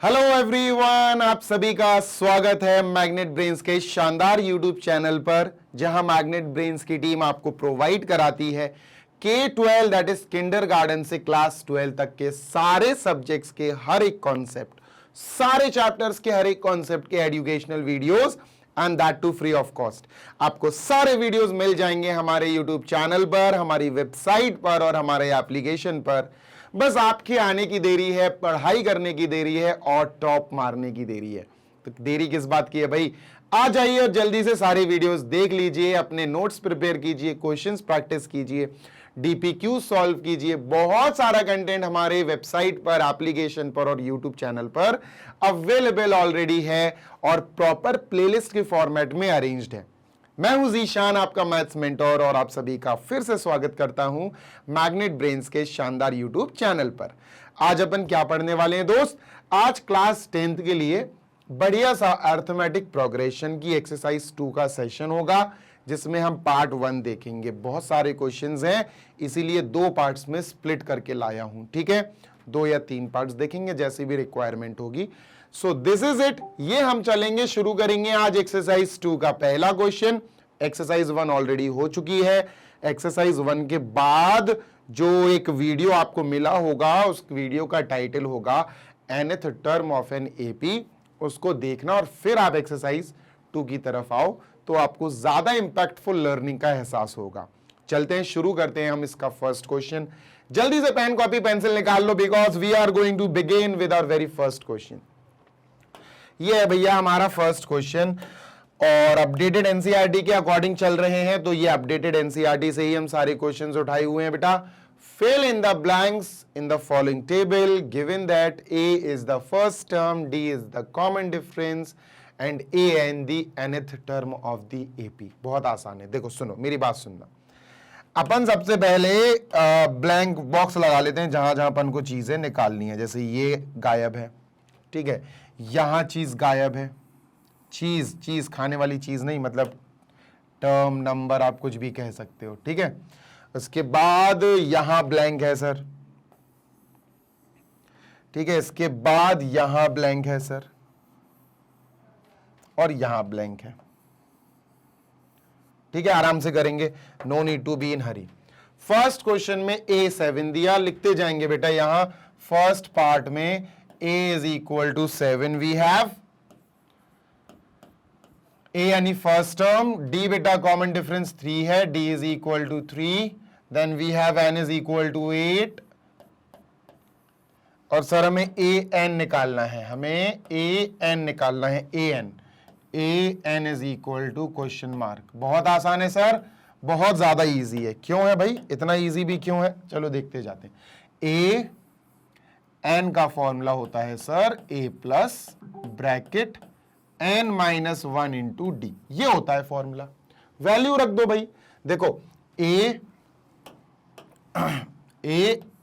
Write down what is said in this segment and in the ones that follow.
Hello everyone, आप सभी का स्वागत है मैग्नेट ब्रेन्स के शानदार यूट्यूब चैनल पर, जहां मैग्नेट ब्रेन्स की टीम आपको प्रोवाइड कराती है K-12 दैट इज किंडरगार्टन से क्लास 12 तक के सारे सब्जेक्ट्स के हर एक कॉन्सेप्ट, सारे चैप्टर्स के हर एक कॉन्सेप्ट के educational videos and that too free of cost. आपको सारे वीडियोस मिल जाएंगे हमारे यूट्यूब चैनल पर, हमारी वेबसाइट पर और हमारे एप्लीकेशन पर। बस आपके आने की देरी है, पढ़ाई करने की देरी है और टॉप मारने की देरी है। तो देरी किस बात की है भाई? आ जाइए और जल्दी से सारे वीडियोस देख लीजिए, अपने नोट्स प्रिपेयर कीजिए, क्वेश्चंस प्रैक्टिस कीजिए, डीपीक्यू सॉल्व कीजिए। बहुत सारा कंटेंट हमारे वेबसाइट पर, एप्लीकेशन पर और यूट्यूब चैनल पर अवेलेबल ऑलरेडी है और प्रॉपर प्लेलिस्ट के फॉर्मेट में अरेंज्ड है। मैं हूं जीशान, आपका मैथ्स मेंटोर, और आप सभी का फिर से स्वागत करता हूं मैग्नेट ब्रेन्स के शानदार यूट्यूब चैनल पर। आज अपन क्या पढ़ने वाले हैं दोस्त? आज क्लास 10th के लिए बढ़िया सा अर्थमेटिक प्रोग्रेशन की एक्सरसाइज 2 का सेशन होगा, जिसमें हम पार्ट 1 देखेंगे। बहुत सारे क्वेश्चंस हैं, इसीलिए 2 पार्ट्स में स्प्लिट करके लाया हूं। ठीक है, 2 या 3 पार्ट्स देखेंगे, जैसी भी रिक्वायरमेंट होगी। So this is it. ये हम चलेंगे, शुरू करेंगे आज एक्सरसाइज 2 का पहला क्वेश्चन। एक्सरसाइज 1 ऑलरेडी हो चुकी है। एक्सरसाइज 1 के बाद जो एक वीडियो आपको मिला होगा, उस वीडियो का टाइटल होगा nth term of an AP. उसको देखना और फिर आप एक्सरसाइज 2 की तरफ आओ, तो आपको ज्यादा इंपैक्टफुल लर्निंग का एहसास होगा। चलते हैं, शुरू करते हैं हम इसका फर्स्ट क्वेश्चन। जल्दी से पेन कॉपी पेंसिल निकाल लो, because we are going to begin with our very first question. ये है भैया हमारा फर्स्ट क्वेश्चन, और अपडेटेड एनसीईआरटी के अकॉर्डिंग चल रहे हैं, तो ये अपडेटेड एनसीईआरटी से ही हम सारे क्वेश्चंस उठाए हुए हैं बेटा। Fill in the blanks in the following table given that A is the first term, D is the common difference and A N the nth term of the AP. बहुत आसान है, देखो सुनो, मेरी बात सुनना। अपन सबसे पहले ब्लैंक बॉक्स लगा लेते हैं जहां जहां अपन को चीजें निकालनी है। जैसे ये गायब है, ठीक है, यहां चीज गायब है। चीज खाने वाली चीज नहीं, मतलब टर्म, नंबर, आप कुछ भी कह सकते हो, ठीक है। उसके बाद यहां ब्लैंक है सर, ठीक है। इसके बाद यहां ब्लैंक है सर, और यहां ब्लैंक है, ठीक है। आराम से करेंगे, no need to be in hurry. First question में A7 दिया, लिखते जाएंगे बेटा। यहां फर्स्ट पार्ट में A is equal to 7 we have A यानी फर्स्ट टर्म, D बेटा कॉमन डिफरेंस 3 है, D is equal to 3, then we have N is equal to 8, और सर हमें AN निकालना है, हमें AN निकालना है, AN is equal to question mark. बहुत आसान है सर, बहुत ज्यादा इजी है। क्यों है भाई, इतना इजी भी क्यों है? चलो देखते जाते हैं। AN का फॉर्मूला होता है sir A plus bracket n minus 1 into D, ये होता है फॉर्मूला। वैल्यू रख दो भाई। देखो A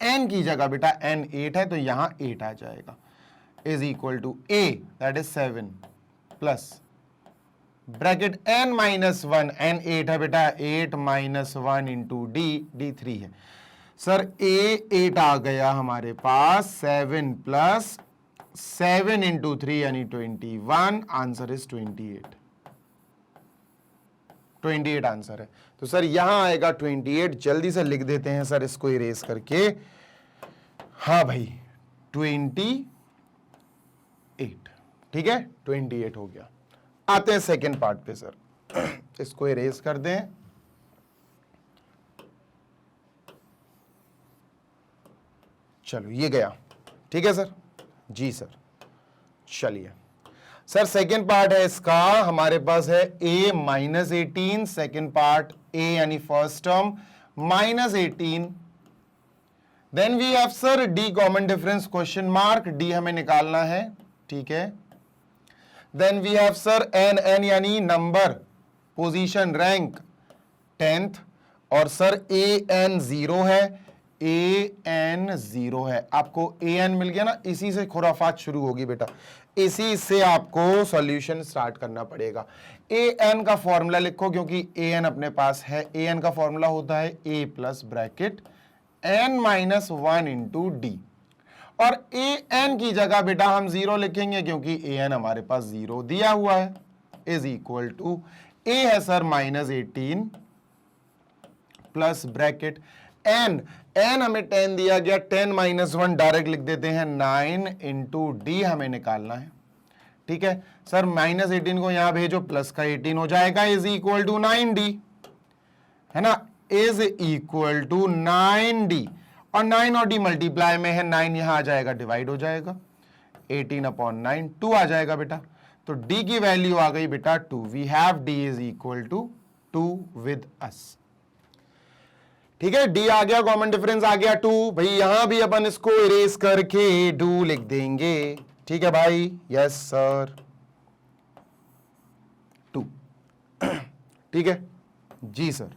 n की जगह बेटा n 8 है, तो यहां 8 आ जाएगा, is equal to A that is 7 plus bracket n minus 1, n 8 है बेटा, 8 माइनस 1 इंटू डी 3 है सर। A 8 आ गया हमारे पास, 7 प्लस 7 इंटू 3 यानी 21, आंसर इज 28 आंसर है। तो सर यहां आएगा 28, जल्दी से लिख देते हैं सर इसको इरेज करके। हाँ भाई 28, ठीक है, 28 हो गया। आते हैं सेकेंड पार्ट पे सर, इसको इरेज कर दें। चलो ये गया, ठीक है सर जी सर। चलिए सर, सेकेंड पार्ट है इसका, हमारे पास है A minus 18, second part A यानी first term minus 18, then we have sir D common difference question mark, D हमें निकालना है, ठीक है। Then we have sir n यानी नंबर, पोजीशन, रैंक 10th, और सर AN 0 है, AN 0 है। आपको AN मिल गया ना, इसी से खुराफात शुरू होगी बेटा, इसी से आपको सॉल्यूशन स्टार्ट करना पड़ेगा। AN का फॉर्मूला लिखो, क्योंकि AN अपने पास है। AN का फॉर्मूला होता है A plus bracket n minus 1 into D, और ए एन की जगह बेटा हम 0 लिखेंगे क्योंकि ए एन हमारे पास 0 दिया हुआ है, इज इक्वल टू ए है sir -18 plus bracket N, N हमें 10 दिया गया, 10 - 1 डायरेक्ट लिख देते हैं, 9 इंटू डी हमें निकालना है। ठीक है सर, -18 को यहां भेजो, प्लस का 18 हो जाएगा, इज इक्वल टू 9D, है ना, इज इक्वल टू 9D, और 9 और D मल्टीप्लाई में है, 9 यहां आ जाएगा, डिवाइड हो जाएगा, 18/9 2 आ जाएगा बेटा। तो D की वैल्यू आ गई बेटा 2, we have D is equal to 2 with us. ठीक है, D आ गया, कॉमन डिफरेंस आ गया 2, भाई यहां भी अपन इसको इरेज करके 2 लिख देंगे। ठीक है भाई, यस सर, 2। ठीक है जी सर।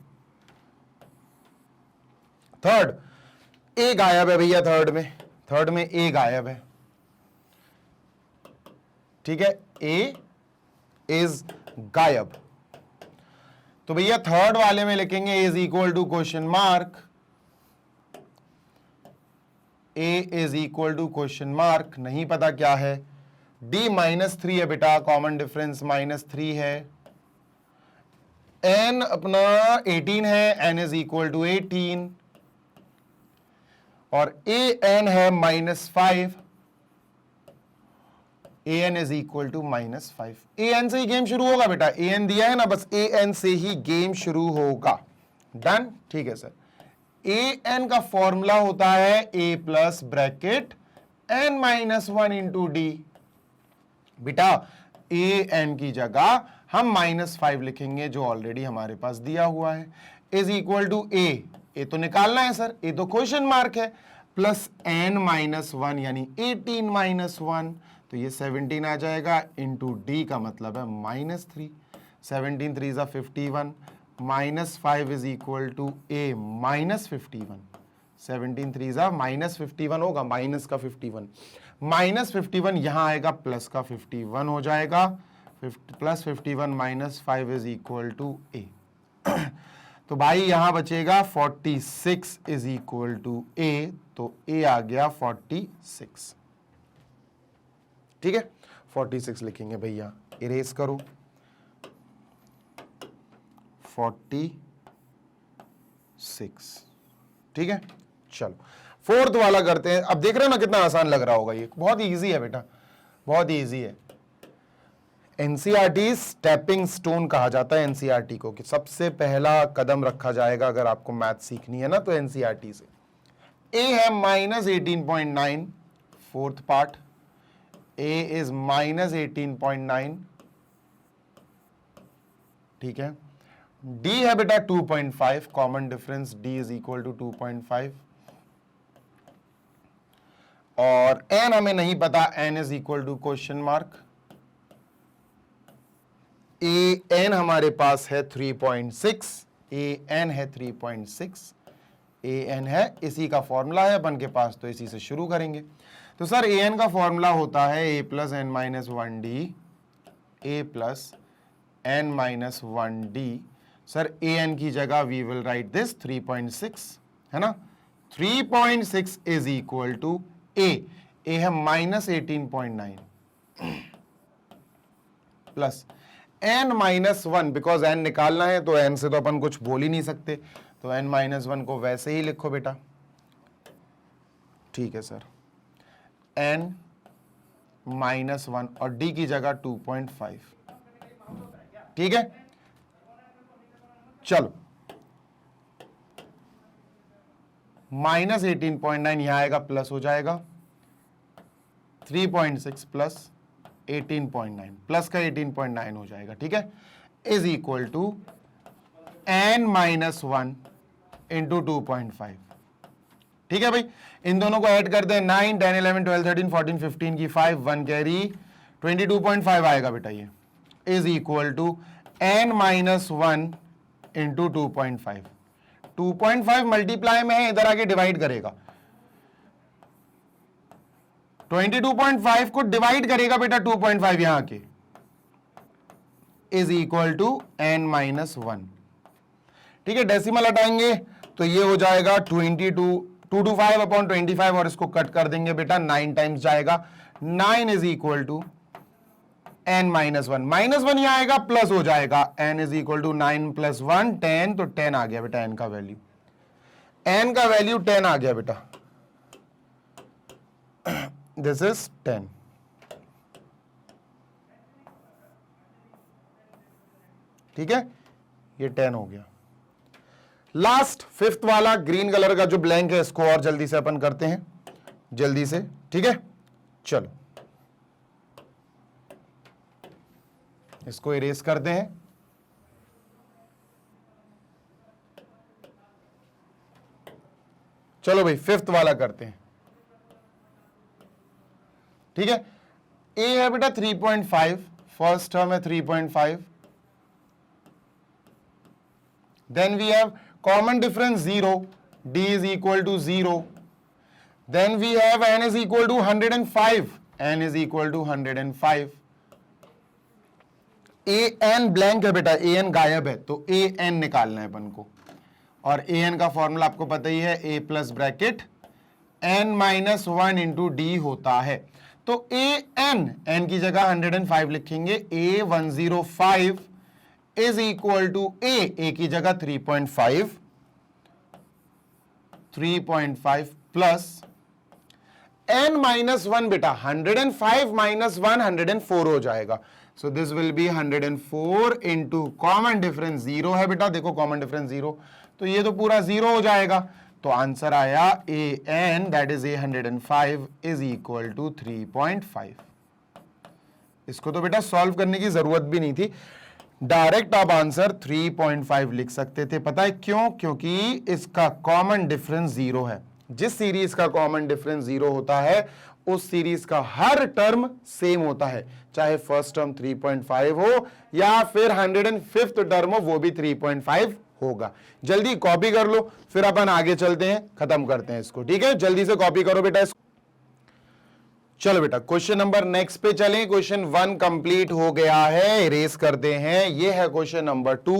थर्ड, ए गायब है भैया, थर्ड में ए गायब है। ठीक है, ए इज गायब, तो भैया थर्ड वाले में लिखेंगे A is equal to question mark, A is equal to question mark, नहीं पता क्या है, डी -3 है बेटा, कॉमन डिफरेंस -3 है, एन अपना 18 है, एन इज इक्वल टू 18, और ए एन है -5, A n is equal to -5। A n से ही गेम शुरू होगा बेटा, ए एन दिया है ना, बस ए एन से ही गेम शुरू होगा, डन। ठीक है सर, ए एन का फॉर्मूला होता है A plus bracket n -1 into D. बेटा ए एन की जगह हम -5 लिखेंगे जो ऑलरेडी हमारे पास दिया हुआ है, इज इक्वल टू ए तो निकालना है सर, ए तो क्वेश्चन मार्क है, प्लस एन -1 यानी 18 - 1, तो ये 17 आ जाएगा, इंटू डी का मतलब है -3, 17 3 = 51, -5 इज इक्वल टू ए -51, 17 3 = -51 होगा, माइनस का 51, -51 यहां आएगा, प्लस का 51 हो जाएगा, प्लस 51 - 5 इज इक्वल टू ए। तो भाई यहां बचेगा 46 इज इक्वल टू ए, तो ए आ गया 46। ठीक है, 46 लिखेंगे भैया, इरेज करो, 46। ठीक है, चलो फोर्थ वाला करते हैं। अब देख रहे हो ना कितना आसान लग रहा होगा, ये बहुत इजी है बेटा, बहुत इजी है। एनसीईआरटी स्टेपिंग स्टोन कहा जाता है एनसीईआरटी को, कि सबसे पहला कदम रखा जाएगा अगर आपको मैथ सीखनी है ना तो एनसीईआरटी से। ए है -18.9, फोर्थ पार्ट, ए इज -18.9, ठीक है। डी है बेटा 2.5, common difference D is equal to 2.5, और एन हमें नहीं पता, N is equal to question mark, A N हमारे पास है 3.6, ए एन है 3.6, ए एन है, इसी का फॉर्मूला है अपन के पास, तो इसी से शुरू करेंगे। तो सर ए एन का फॉर्मूला होता है A plus N minus 1D, A plus N minus 1D। Sir A n की जगह वी विल राइट दिस 3.6, है ना, 3.6 इज इक्वल टू ए है -18.9 प्लस n -1, बिकॉज n निकालना है तो n से तो अपन कुछ बोल ही नहीं सकते, तो n -1 को वैसे ही लिखो बेटा। ठीक है सर, n -1 और d की जगह 2.5। ठीक है, चलो -18.9 यहां आएगा, प्लस हो जाएगा 3.6 प्लस 18.9, प्लस का 18.9 हो जाएगा। ठीक है, is equal to n -1 into 2.5। ठीक है भाई, इन दोनों को ऐड कर दें, 9 10 11 12 13 14 15 की 5 1 कैरी 22.5 आएगा बेटा, ये is equal to n -1 into 2.5। 2.5 multiply में है, इधर आके डिवाइड करेगा, 22.5 को डिवाइड करेगा बेटा 2.5 यहां के, इज इक्वल टू n -1। ठीक है, डेसिमल हटाएंगे तो ये हो जाएगा 22 2 to 5 अपॉन 25 और इसको कट कर देंगे बेटा, 9 टाइम्स जाएगा, 9 is equal to n minus 1, minus 1 यहां आएगा प्लस हो जाएगा, n is equal to 9 plus 1 10, तो 10 आ गया बेटा n का वैल्यू, n का वैल्यू 10 आ गया बेटा, दिस इज 10। ठीक है, ये 10 हो गया। लास्ट फिफ्थ वाला ग्रीन कलर का जो ब्लैंक है, इसको और जल्दी से अपन करते हैं, जल्दी से, ठीक है, चलो इसको इरेज करते हैं। चलो भाई फिफ्थ वाला करते हैं, ठीक है। ए है बेटा 3.5, फर्स्ट टर्म है 3.5, then we have common difference 0, d is equal to 0, then we have n is equal to 105, n is equal to 105, a n blank है बेटा, a n गायब है, तो a n निकालना है अपन को, और a n का फॉर्मूला आपको पता ही है, a plus bracket n minus 1 into D होता है। तो a n, n की जगह 105 लिखेंगे, a 105 इज इक्वल टू ए की जगह 3.5 प्लस n माइनस 1 बेटा, 105 माइनस 1 104 हो जाएगा, so this will be 104 into common difference 0 है बेटा, देखो कॉमन डिफरेंस 0, तो ये तो पूरा 0 हो जाएगा, तो आंसर आया A n that is 105 is equal to 3.5। इसको तो बेटा सॉल्व करने की जरूरत भी नहीं थी, डायरेक्ट आप आंसर 3.5 लिख सकते थे। पता है क्यों? क्योंकि इसका कॉमन डिफरेंस 0 है। जिस सीरीज का कॉमन डिफरेंस 0 होता है उस सीरीज का हर टर्म सेम होता है, चाहे फर्स्ट टर्म 3.5 हो या फिर 105th टर्म हो, वो भी 3.5 होगा। जल्दी कॉपी कर लो, फिर अपन आगे चलते हैं, खत्म करते हैं इसको, ठीक है। जल्दी से कॉपी करो बेटा इसको। चलो बेटा क्वेश्चन नंबर नेक्स्ट पे चलें। क्वेश्चन 1 कंप्लीट हो गया है, इरेज करते हैं। ये है क्वेश्चन नंबर 2,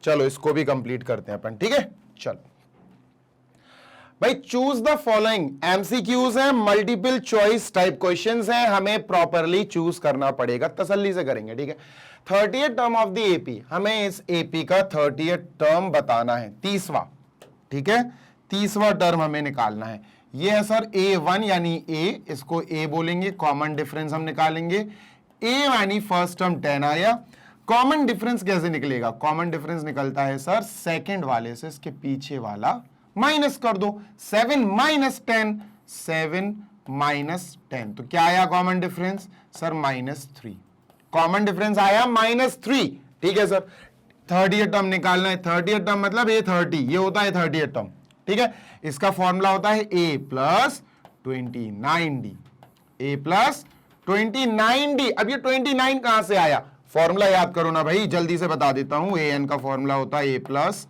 चलो इसको भी कंप्लीट करते हैं अपन, ठीक है। चलो भाई, चूज द फॉलोइंग, एमसीक्यूज है, मल्टीपल चॉइस टाइप क्वेश्चंस हैं, हमें प्रॉपरली चूज करना पड़ेगा, तसल्ली से करेंगे, ठीक है। 30th term of the AP, हमें इस एपी का 30th टर्म बताना है, 30वां, ठीक है, 30वां टर्म हमें निकालना है। ये है सर A1 यानी A, इसको A बोलेंगे, कॉमन डिफरेंस हम निकालेंगे, A यानी फर्स्ट टर्म 10 आया। कॉमन डिफरेंस कैसे निकलेगा? कॉमन डिफरेंस निकलता है सर सेकंड वाले से इसके पीछे वाला माइनस कर दो, 7 माइनस 10, 7 माइनस 10, तो क्या आया common difference sir? -3। Common difference आया -3, ठीक है सर। 30th टर्म निकालना है, 30th टर्म मतलब ये 30, ये होता है 30th टर्म, ठीक है। इसका फॉर्मूला होता है a plus 29d, a plus 29d। अब ये 29 कहां से आया? फॉर्मूला याद करो ना भाई, जल्दी से बता देता हूं। a n का फॉर्मूला होता है a plus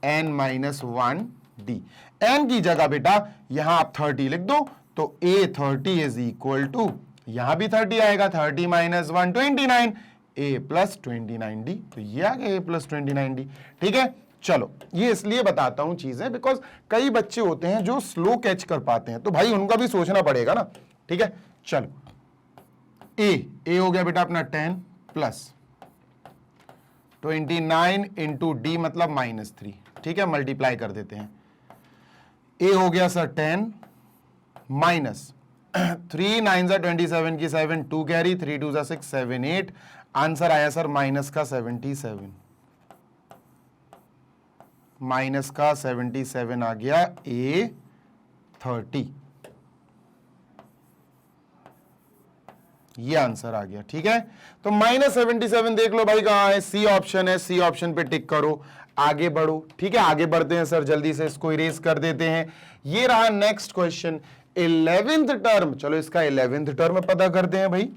n minus 1d। n की जगह बेटा यहां आप 30 लिख दो, तो a 30 इज इक्वल टू, यहां भी 30 आएगा, 30 माइनस 1 29, a प्लस 29d, तो ये आ गया a प्लस 29d, ठीक है। चलो ये इसलिए बताता हूं चीजें बिकॉज कई बच्चे होते हैं जो स्लो कैच कर पाते हैं, तो भाई उनका भी सोचना पड़ेगा ना, ठीक है। चलो ए हो गया बेटा अपना 10 प्लस 29 इंटू डी मतलब -3, ठीक है, मल्टीप्लाई कर देते हैं। ए हो गया सर 10 माइनस 3 9 27 की 7 2 कैरी, 3 2 6 7 8, आंसर आया सर माइनस का 77, माइनस का 77 आ गया A 30, ये आंसर आ गया, ठीक है। तो -77 देख लो भाई कहां है, सी ऑप्शन है, सी ऑप्शन पे टिक करो, आगे बढ़ो, ठीक है। आगे बढ़ते हैं सर, जल्दी से इसको इरेज कर देते हैं। ये रहा नेक्स्ट क्वेश्चन 11th टर्म, चलो इसका 11th टर्म पता करते हैं भाई,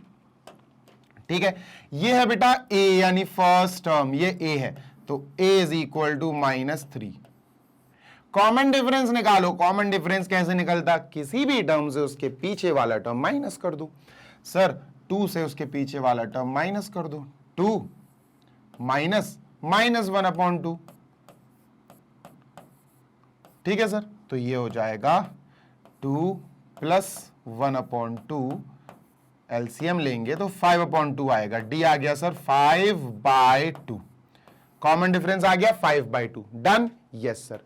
ठीक है। ये है बेटा A यानी फर्स्ट टर्म, ये A है, तो a is equal to -3। Common difference निकालो, कॉमन डिफरेंस कैसे निकलता? किसी भी टर्म से उसके पीछे वाला टर्म माइनस कर दो। सर 2 से उसके पीछे वाला टर्म माइनस कर दो, 2 माइनस -1/2, ठीक है सर। तो ये हो जाएगा 2 प्लस 1/2, एलसीएम लेंगे तो 5/2 आएगा। डी आ गया सर 5/2, कॉमन डिफरेंस आ गया 5/2। Done, yes sir.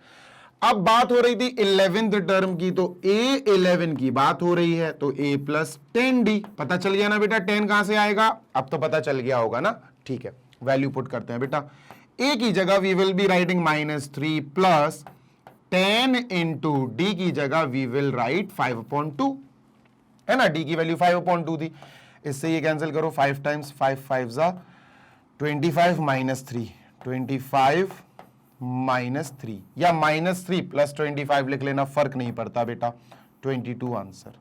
अब बात हो रही थी 11th टर्म की, तो A11 की बात हो रही है, तो A प्लस 10D पता चल गया ना बेटा, 10 कहां से आएगा, अब तो पता चल गया होगा ना। ठीक है, वैल्यू पुट करते हैं बेटा। A की जगह we will be writing -3 plus 10 into D की जगह वी विल राइट 5/2, है ना। डी की वैल्यू 5/2 थी, इससे ये कैंसिल करो, 5 टाइम्स 5 5 जा 25 -3, 25 -3 या -3 प्लस 25 लिख लेना, फर्क नहीं पड़ता बेटा। 22 आंसर,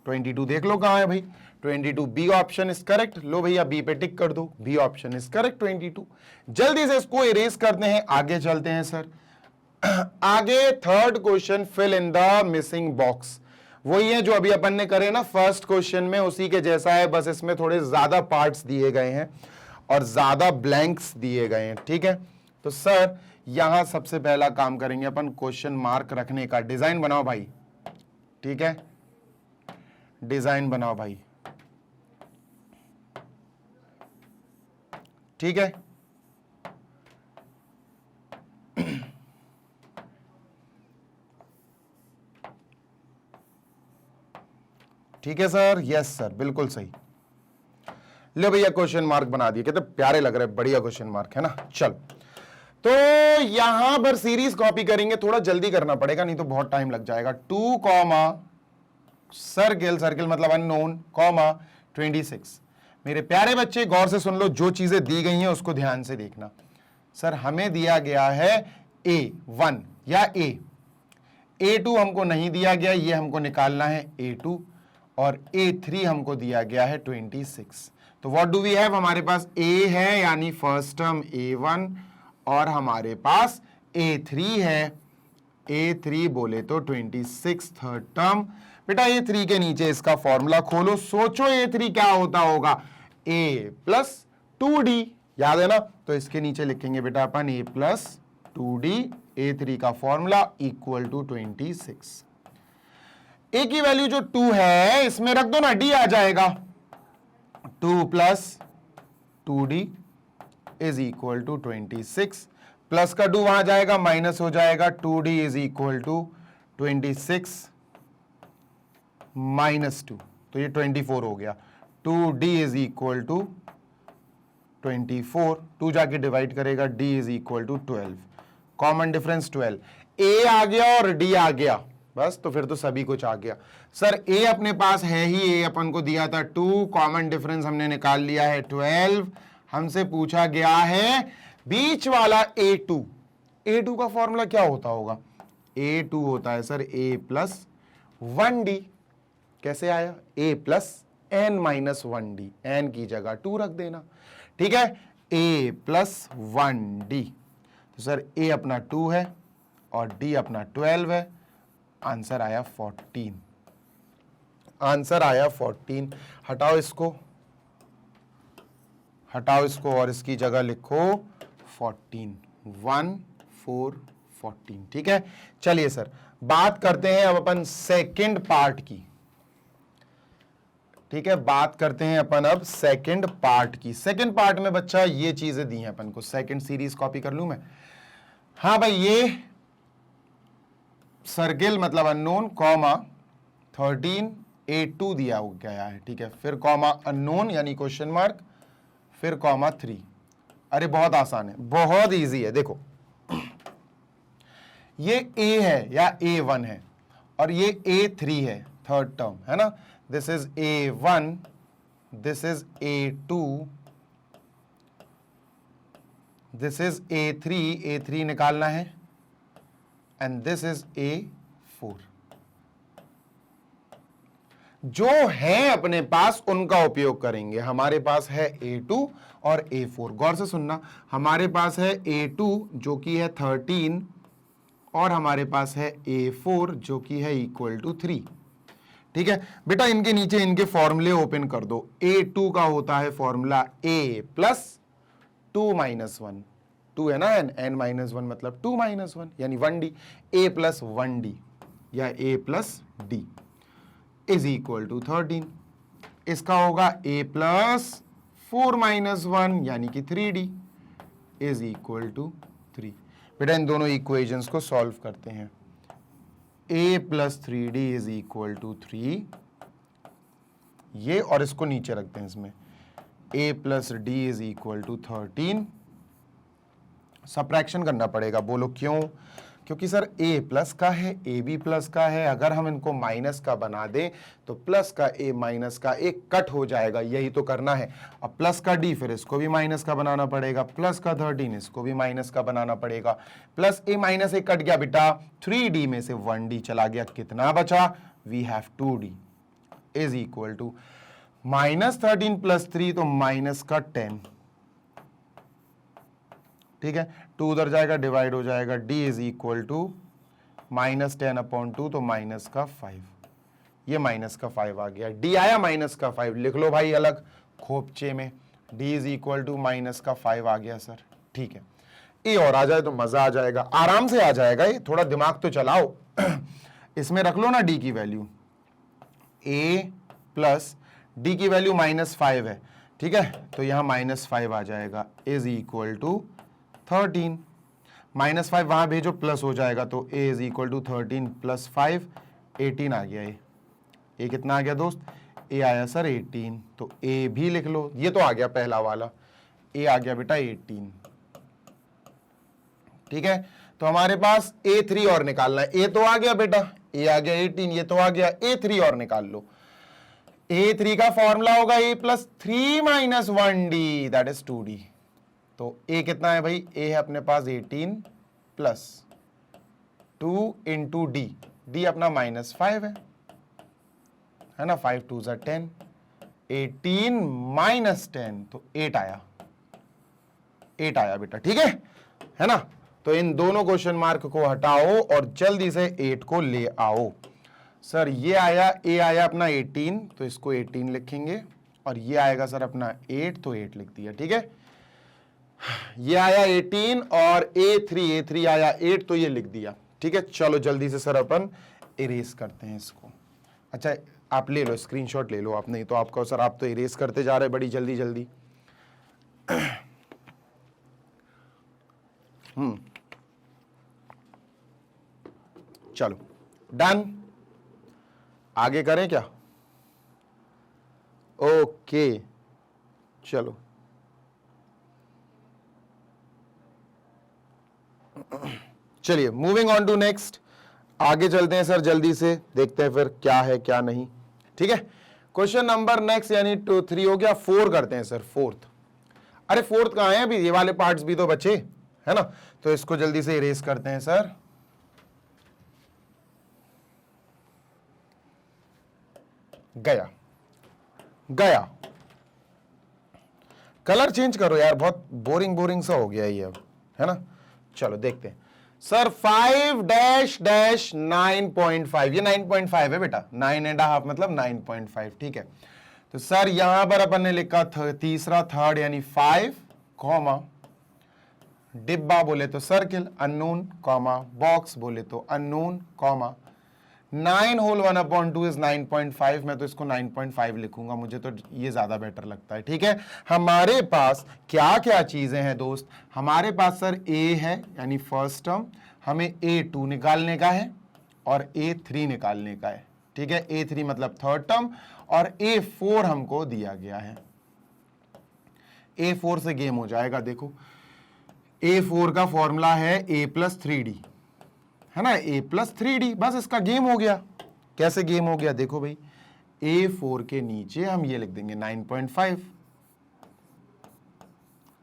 22 देख लो कहां है भाई, 22 बी ऑप्शन इज करेक्ट। लो भैया बी पे टिक कर दो, बी ऑप्शन इज करेक्ट 22। जल्दी से इसको इरेज करते हैं, आगे चलते हैं सर। आगे third question, fill in the missing box. वही है जो अभी अपन ने करे ना फर्स्ट क्वेश्चन में, उसी के जैसा है, बस इसमें थोड़े ज्यादा पार्ट्स दिए गए हैं और ज्यादा ब्लैंक्स दिए गए हैं। ठीक है, तो सर यहां सबसे पहला काम करेंगे अपन क्वेश्चन मार्क रखने का। डिजाइन बनाओ भाई, ठीक है, डिजाइन बनाओ भाई, ठीक है। ठीक है सर, यस सर, बिल्कुल सही। ले भैया क्वेश्चन मार्क बना दिए, कितने प्यारे लग रहे हैं, बढ़िया क्वेश्चन मार्क है ना। चल, तो यहां पर सीरीज कॉपी करेंगे, थोड़ा जल्दी करना पड़ेगा नहीं तो बहुत टाइम लग जाएगा। 2 कॉमा सर्किल, सर्किल मतलब अननोन, कॉमा 26। मेरे प्यारे बच्चे गौर से सुन लो, जो चीजें दी गई हैं उसको ध्यान से देखना। सर हमें दिया गया है A1 या A2 हमको नहीं दिया गया, ये हमको निकालना है A2, और A3 हमको दिया गया है 26। तो व्हाट डू वी हैव, हमारे पास A है यानी फर्स्ट टर्म A1, और हमारे पास A3 है, A3 बोले तो 26 थर्ड टर्म। बेटा A3 के नीचे इसका फॉर्मूला खोलो, सोचो A3 क्या होता होगा, A प्लस 2D, याद है ना। तो इसके नीचे लिखेंगे बेटा अपन A प्लस 2D, A3 का फॉर्मूला इक्वल टू 26। A की वैल्यू जो 2 है इसमें रख दो ना, D आ जाएगा। 2 plus 2D is equal to 26, plus का 2 वहां जाएगा, माइनस हो जाएगा, 2D is equal to 26 minus 2, तो ये 24 हो गया। 2D इज इक्वल टू 24, 2 जाके डिवाइड करेगा, D is equal to 12, common difference 12। A आ गया और D आ गया, बस तो फिर तो सभी कुछ आ गया। सर A अपने पास है ही, A अपन को दिया था 2, कॉमन डिफरेंस हमने निकाल लिया है 12। हमसे पूछा गया है बीच वाला A2, A2 का फॉर्मूला क्या होता होगा, A2 होता है सर A प्लस 1D। कैसे आया, A प्लस n-1D, n की जगह 2 रख देना, ठीक है। A प्लस 1D, तो सर A अपना 2 है और D अपना 12 है, आंसर आया 14, आंसर आया 14। हटाओ इसको, हटाओ इसको और इसकी जगह लिखो 14, 1 4 14, ठीक है। चलिए सर बात करते हैं अब अपन सेकंड पार्ट की, ठीक है, बात करते हैं अपन अब सेकंड पार्ट की। सेकंड पार्ट में बच्चा ये चीजें दी हैं अपन को, सेकंड सीरीज कॉपी कर लूं मैं, हाँ भाई, ये सर्किल मतलब अननोन, कॉमा 13 A2 दिया गया है, ठीक है, फिर कॉमा अननोन यानी क्वेश्चन मार्क, फिर कॉमा 3। अरे बहुत आसान है, बहुत इजी है। देखो ये A है या A1 है और ये A3 है, थर्ड टर्म है ना। This is A1, this is A2, this is A3, A3 निकालना है, एंड दिस इज A4। जो है अपने पास उनका उपयोग करेंगे। हमारे पास है A2 और A4, गौर से सुनना, हमारे पास है A2 जो कि है 13 और हमारे पास है A4 जो कि है इक्वल टू 3, ठीक है। बेटा इनके नीचे इनके फॉर्मूले ओपन कर दो। A2 का होता है फॉर्मूला A प्लस 2 माइनस 1, 2 है ना, n-1 मतलब 2 माइनस 1 यानी 1D, A प्लस 1D, या a plus D is equal to 13। इसका होगा a प्लस 4 माइनस 1 यानी कि 3d इज इक्वल टू 3। बेटा इन दोनों इक्वेशंस को सॉल्व करते हैं। a plus 3d is equal to 3, ये और इसको नीचे रखते हैं इसमें। a plus D is equal to 13। Subtraction करना पड़ेगा, बोलो क्यों? क्योंकि सर a प्लस का है, a भी प्लस का है, अगर हम इनको माइनस का बना दें तो प्लस का a माइनस का a कट हो जाएगा, यही तो करना है। अब प्लस का d फिर इसको भी माइनस का बनाना पड़ेगा, प्लस का 13 इसको भी माइनस का बनाना पड़ेगा। Plus a minus a cut गया बेटा, 3d में से 1d चला गया, कितना बचा? We have 2d is equal to -13 plus 3 तो माइनस का 10, ठीक है। 2 उधर जाएगा, डिवाइड हो जाएगा, d इज इक्वल टू -10/2 तो माइनस का 5, ये माइनस का 5 आ गया। d आया माइनस का 5, लिख लो भाई अलग खोपचे में, d is equal to minus का 5 आ गया सर, ठीक है। ए और आ जाए तो मजा आ जाएगा, आराम से आ जाएगा, ये थोड़ा दिमाग तो चलाओ। इसमें रख लो ना d की वैल्यू, a प्लस d की वैल्यू -5 है, ठीक है, तो यहां -5 आ जाएगा इज इक्वल टू 13। -5 वहां भेजो, प्लस हो जाएगा, तो a is equal to 13 plus 5 18 आ गया। ये कितना आ गया दोस्त? a आया सर 18, तो a भी लिख लो, ये तो आ गया पहला वाला, a आ गया बेटा 18, ठीक है। तो हमारे पास a3 और निकालना है, a तो आ गया बेटा, a आ गया 18, ये तो आ गया, a3 और निकाल लो। a3 का फॉर्मूला होगा a plus 3 minus 1d that is 2d। तो a कितना है भाई? a है अपने पास 18 प्लस 2 इंटू डी, डी अपना -5 है ना, 5 2 ज़ा 10, 18 माइनस 10 तो 8 आया, 8 आया बेटा, ठीक है ना। तो इन दोनों क्वेश्चन मार्क को हटाओ और जल्दी से 8 को ले आओ। सर ये आया, a आया अपना 18 तो इसको 18 लिखेंगे, और ये आएगा सर अपना 8 तो 8 लिख दिया, ठीक है। ये आया 18 और a3 आया 8 तो ये लिख दिया, ठीक है। चलो जल्दी से सर अपन इरेज करते हैं इसको। अच्छा आप ले लो स्क्रीनशॉट ले लो आप, नहीं तो आपका सर आप तो इरेज करते जा रहे बड़ी जल्दी जल्दी। चलो डन, आगे करें क्या? ओके चलो चलिए मूविंग ऑन टू नेक्स्ट, आगे चलते हैं सर जल्दी से, देखते हैं फिर क्या है क्या नहीं, ठीक है। क्वेश्चन नंबर नेक्स्ट यानी 3 हो गया, 4 करते हैं सर, फोर्थ। अरे फोर्थ कहां है अभी, ये वाले पार्ट्स भी तो बचे है ना, तो इसको जल्दी से इरेज करते हैं सर। गया गया, कलर चेंज करो यार, बहुत बोरिंग बोरिंग सा हो गया ये अब, है ना। चलो देखते हैं सर, 5-9.5, ये 9.5 है बेटा, 9.5 मतलब 9.5, ठीक है। तो सर यहां पर अपन ने लिखा तीसरा थर्ड यानी 5 कॉमा, डिब्बा बोले तो सर्किल अननोन कॉमा, बॉक्स बोले तो अननोन कॉमा, 9 होल 1/2 इज 9.5, मैं तो इसको 9.5 लिखूंगा, मुझे तो ये ज्यादा बेटर लगता है, ठीक है। हमारे पास क्या क्या चीजें हैं दोस्त, हमारे पास सर a है यानी फर्स्ट टर्म, हमें a2 निकालने का है और a3 निकालने का है, ठीक है। a3 मतलब थर्ड टर्म और a4 हमको दिया गया है, a4 से गेम हो जाएगा। देखो a4 का फॉर्मूला है a प्लस 3d, है ना, a प्लस 3d, बस इसका गेम हो गया। कैसे गेम हो गया? देखो भाई a4 के नीचे हम ये लिख देंगे 9.5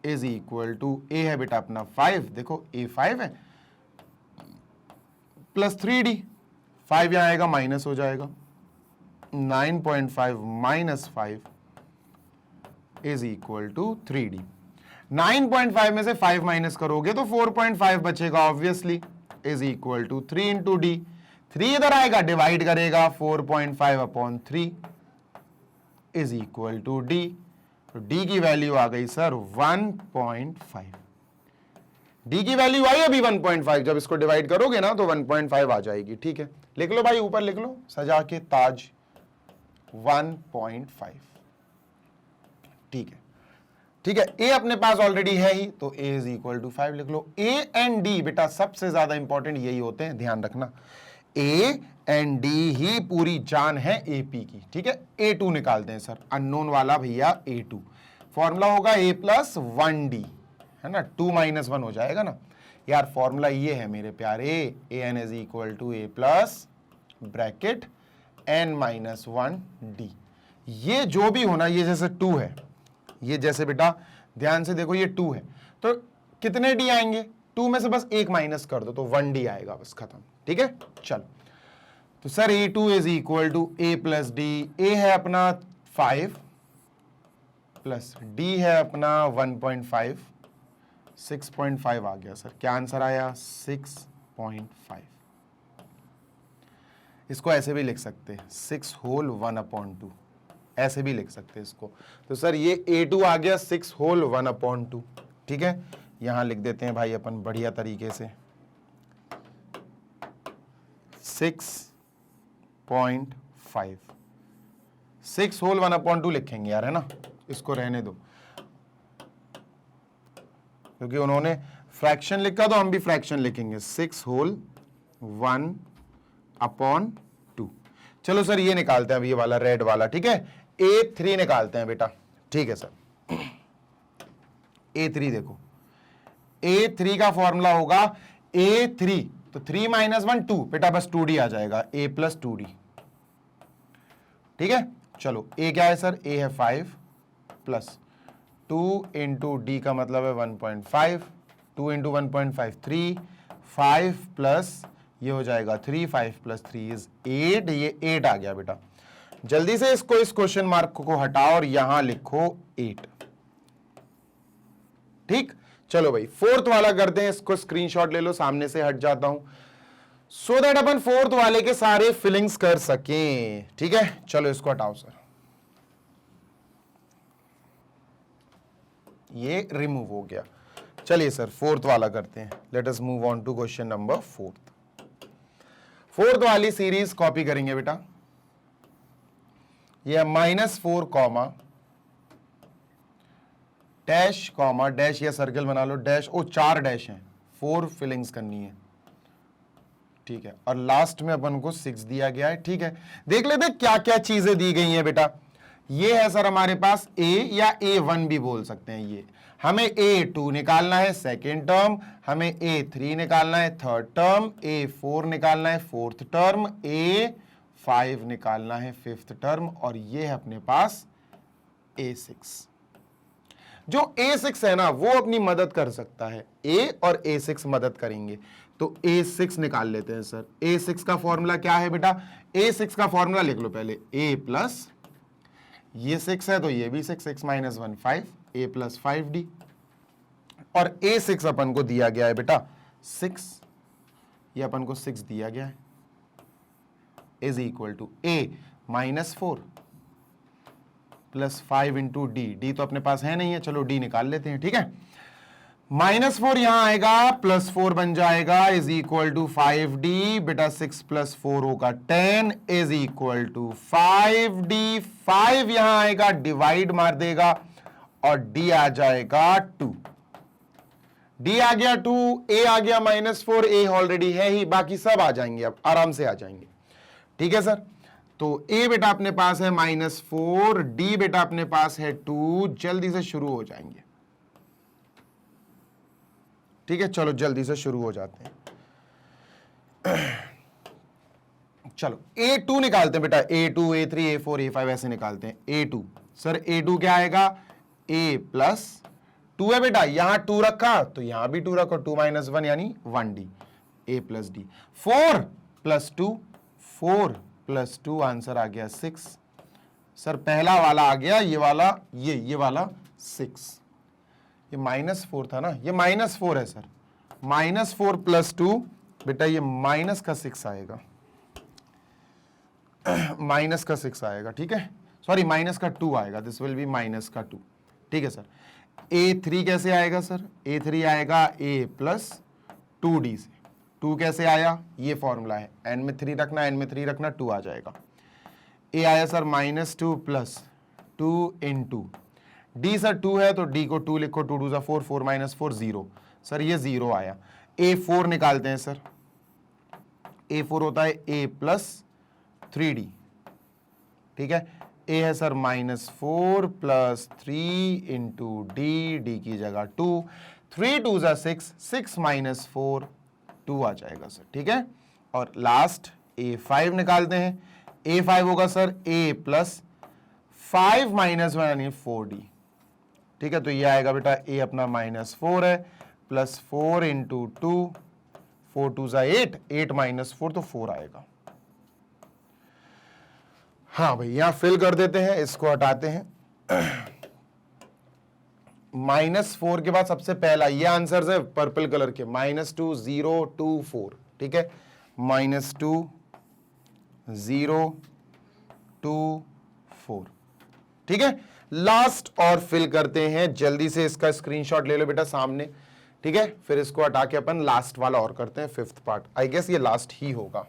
इज इक्वल टू, a है बेटा अपना 5, देखो a 5 है प्लस 3d, 5 यहां आएगा माइनस हो जाएगा, 9.5 minus 5 is equal to 3d। 9.5 में से 5 माइनस करोगे तो 4.5 बचेगा obviously, is equal to 3 into D, 3 इधर आएगा डिवाइड करेगा, 4.5/3 इज इक्वल टू डी। तो डी की वैल्यू आ गई सर 1.5, डी की वैल्यू आई अभी 1.5, जब इसको डिवाइड करोगे ना तो 1.5 आ जाएगी। ठीक है, लिख लो भाई, ऊपर लिख लो सजा के ताज 1.5। ठीक है, ठीक है, ए अपने पास ऑलरेडी है ही, तो ए इज इक्वल टू 5 लिख लो। ए एंड डी बेटा सबसे ज्यादा इंपॉर्टेंट यही होते हैं, ध्यान रखना। ए एंड डी ही पूरी जान है एपी की। ठीक है, A2 निकालते हैं सर, अननोन वाला भैया A2। फॉर्मूला होगा A प्लस 1D, है ना, 2 माइनस 1 हो जाएगा ना यार। फॉर्मूला ये है मेरे प्यारे, A n is equal to A plus bracket n minus 1D। ये जो भी होना, ये जैसे 2 है, ये जैसे बेटा ध्यान से देखो ये 2 है, तो कितने डी आएंगे? 2 में से बस एक माइनस कर दो तो 1D आएगा, बस खत्म। ठीक है, चलो तो sir A2 is equal to A plus D. A है अपना 5 प्लस डी है अपना 1.5, 6.5 आ गया सर। क्या आंसर आया? 6.5। इसको ऐसे भी लिख सकते हैं 6 होल 1/2, ऐसे भी लिख सकते हैं इसको। तो सर ये A2 आ गया 6 होल 1/2। ठीक है, यहां लिख देते हैं भाई अपन बढ़िया तरीके से 6.5, 6 होल 1/2 लिखेंगे यार, है ना। इसको रहने दो, क्योंकि उन्होंने फ्रैक्शन लिखा तो हम भी फ्रैक्शन लिखेंगे, 6 होल 1/2। चलो सर ये निकालते हैं अब, ये वाला रेड वाला। ठीक है, A3 निकालते हैं बेटा। ठीक है सर, A3 देखो, A3 का फॉर्मूला होगा A3, तो 3 माइनस 1 2 बेटा, बस 2D आ जाएगा, A प्लस 2D। ठीक है, चलो A क्या है सर? A है 5 प्लस 2 इंटू डी का मतलब है 1.5, 2 इंटू 1.5 3, 5 प्लस ये हो जाएगा 3, 5 प्लस 3 इज 8, ये 8 आ गया बेटा। जल्दी से इसको, इस क्वेश्चन मार्क को हटाओ और यहां लिखो 8। ठीक, चलो भाई फोर्थ वाला करते हैं, इसको स्क्रीनशॉट ले लो, सामने से हट जाता हूं सो दैट अपन फोर्थ वाले के सारे फिलिंग्स कर सकें। ठीक है, चलो इसको हटाओ सर, ये रिमूव हो गया। चलिए सर फोर्थ वाला करते हैं, let us move on to question number fourth. Fourth वाली सीरीज कॉपी करेंगे बेटा, ये -4 कॉमा डैश कॉमा डैश, या सर्कल बना लो डैश, ओ 4 डैश हैं, 4 फिलिंग्स करनी है। ठीक है, और लास्ट में अपन को 6 दिया गया है। ठीक है, देख लेते क्या क्या चीजें दी गई हैं बेटा। ये है सर हमारे पास A या A1 भी बोल सकते हैं। ये हमें A2 निकालना है सेकेंड टर्म, हमें A3 निकालना है थर्ड टर्म, A4 निकालना है फोर्थ टर्म, A5 निकालना है फिफ्थ टर्म, और ये है अपने पास A6। जो A6 है ना वो अपनी मदद कर सकता है, A और A6 मदद करेंगे, तो A6 निकाल लेते हैं सर। A6 का फॉर्मूला क्या है बेटा? A6 का फॉर्मूला लिख लो पहले, A प्लस ये 6 है तो ये भी 6, 6 माइनस 1 5, A प्लस 5D, और A6 अपन को दिया गया है बेटा 6, ये अपन को 6 दिया गया है, is equal to A -4 plus 5 into D तो अपने पास है नहीं है, चलो D निकाल लेते हैं। ठीक है, -4 यहां आएगा, +4 बन जाएगा, इज इक्वल टू 5D बेटा, 6 प्लस 4 होगा 10, इज इक्वल टू 5D। 5 यहां आएगा, डिवाइड मार देगा, और D आ जाएगा 2। D आ गया 2, A आ गया -4, A ऑलरेडी है ही, बाकी सब आ जाएंगे, अब आराम से आ जाएंगे। ठीक है सर, तो A बेटा अपने पास है -4, D बेटा अपने पास है 2, जल्दी से शुरू हो जाएंगे। ठीक है, चलो जल्दी से शुरू हो जाते हैं। चलो A2 निकालते हैं बेटा, A2, A3, A4, A5 ऐसे निकालते हैं। A2 सर, A2 क्या आएगा? A प्लस 2 है बेटा, यहां 2 रखा तो यहां भी 2 रखो, 2 माइनस 1 यानी 1D, A plus D। 4 plus 2, 4 plus 2 answer आ गया 6। सर पहला वाला आ गया, ये वाला, ये वाला 6, ये -4 था ना, ये -4 है सर, -4 प्लस 2 बेटा, ये माइनस का 6 आएगा, माइनस का 6 आएगा। ठीक है, सॉरी माइनस का 2 आएगा, दिस विल बी -2। ठीक है सर, A3 कैसे आएगा सर? A3 आएगा A प्लस 2D से। 2 कैसे आया? ये फॉर्मूला है, n में 3 रखना, n में 3 रखना, 2 आ जाएगा। A आया sir -2 plus 2 into D sir 2 है तो D को 2 लिखो, 2 2 4, 4 - 4 0 सर, ये 0 आया। A4 निकालते हैं सर। A4 होता है A प्लस 3D, ठीक है। A है सर -4 प्लस 3 इंटू D की जगह 2, 3 2 6, 6 - 4 2 आ जाएगा सर, ठीक है। और लास्ट A5 निकालते हैं। A5 होगा सर A प्लस 5 - 1 यानी 4D, ठीक है। तो ये आएगा बेटा A अपना -4 है प्लस 4 इंटू 2, 4 2 8, 8 - 4 तो 4 आएगा। हाँ भाई, यहां फिल कर देते हैं, इसको हटाते हैं। -4 के बाद सबसे पहला ये आंसर है पर्पल कलर के, -2 0 2 4, ठीक है। -2 0 2 4, ठीक है। लास्ट और फिल करते हैं, जल्दी से इसका स्क्रीनशॉट ले लो बेटा सामने, ठीक है। फिर इसको हटा के अपन लास्ट वाला और करते हैं, 5th पार्ट। आई गेस ये लास्ट ही होगा,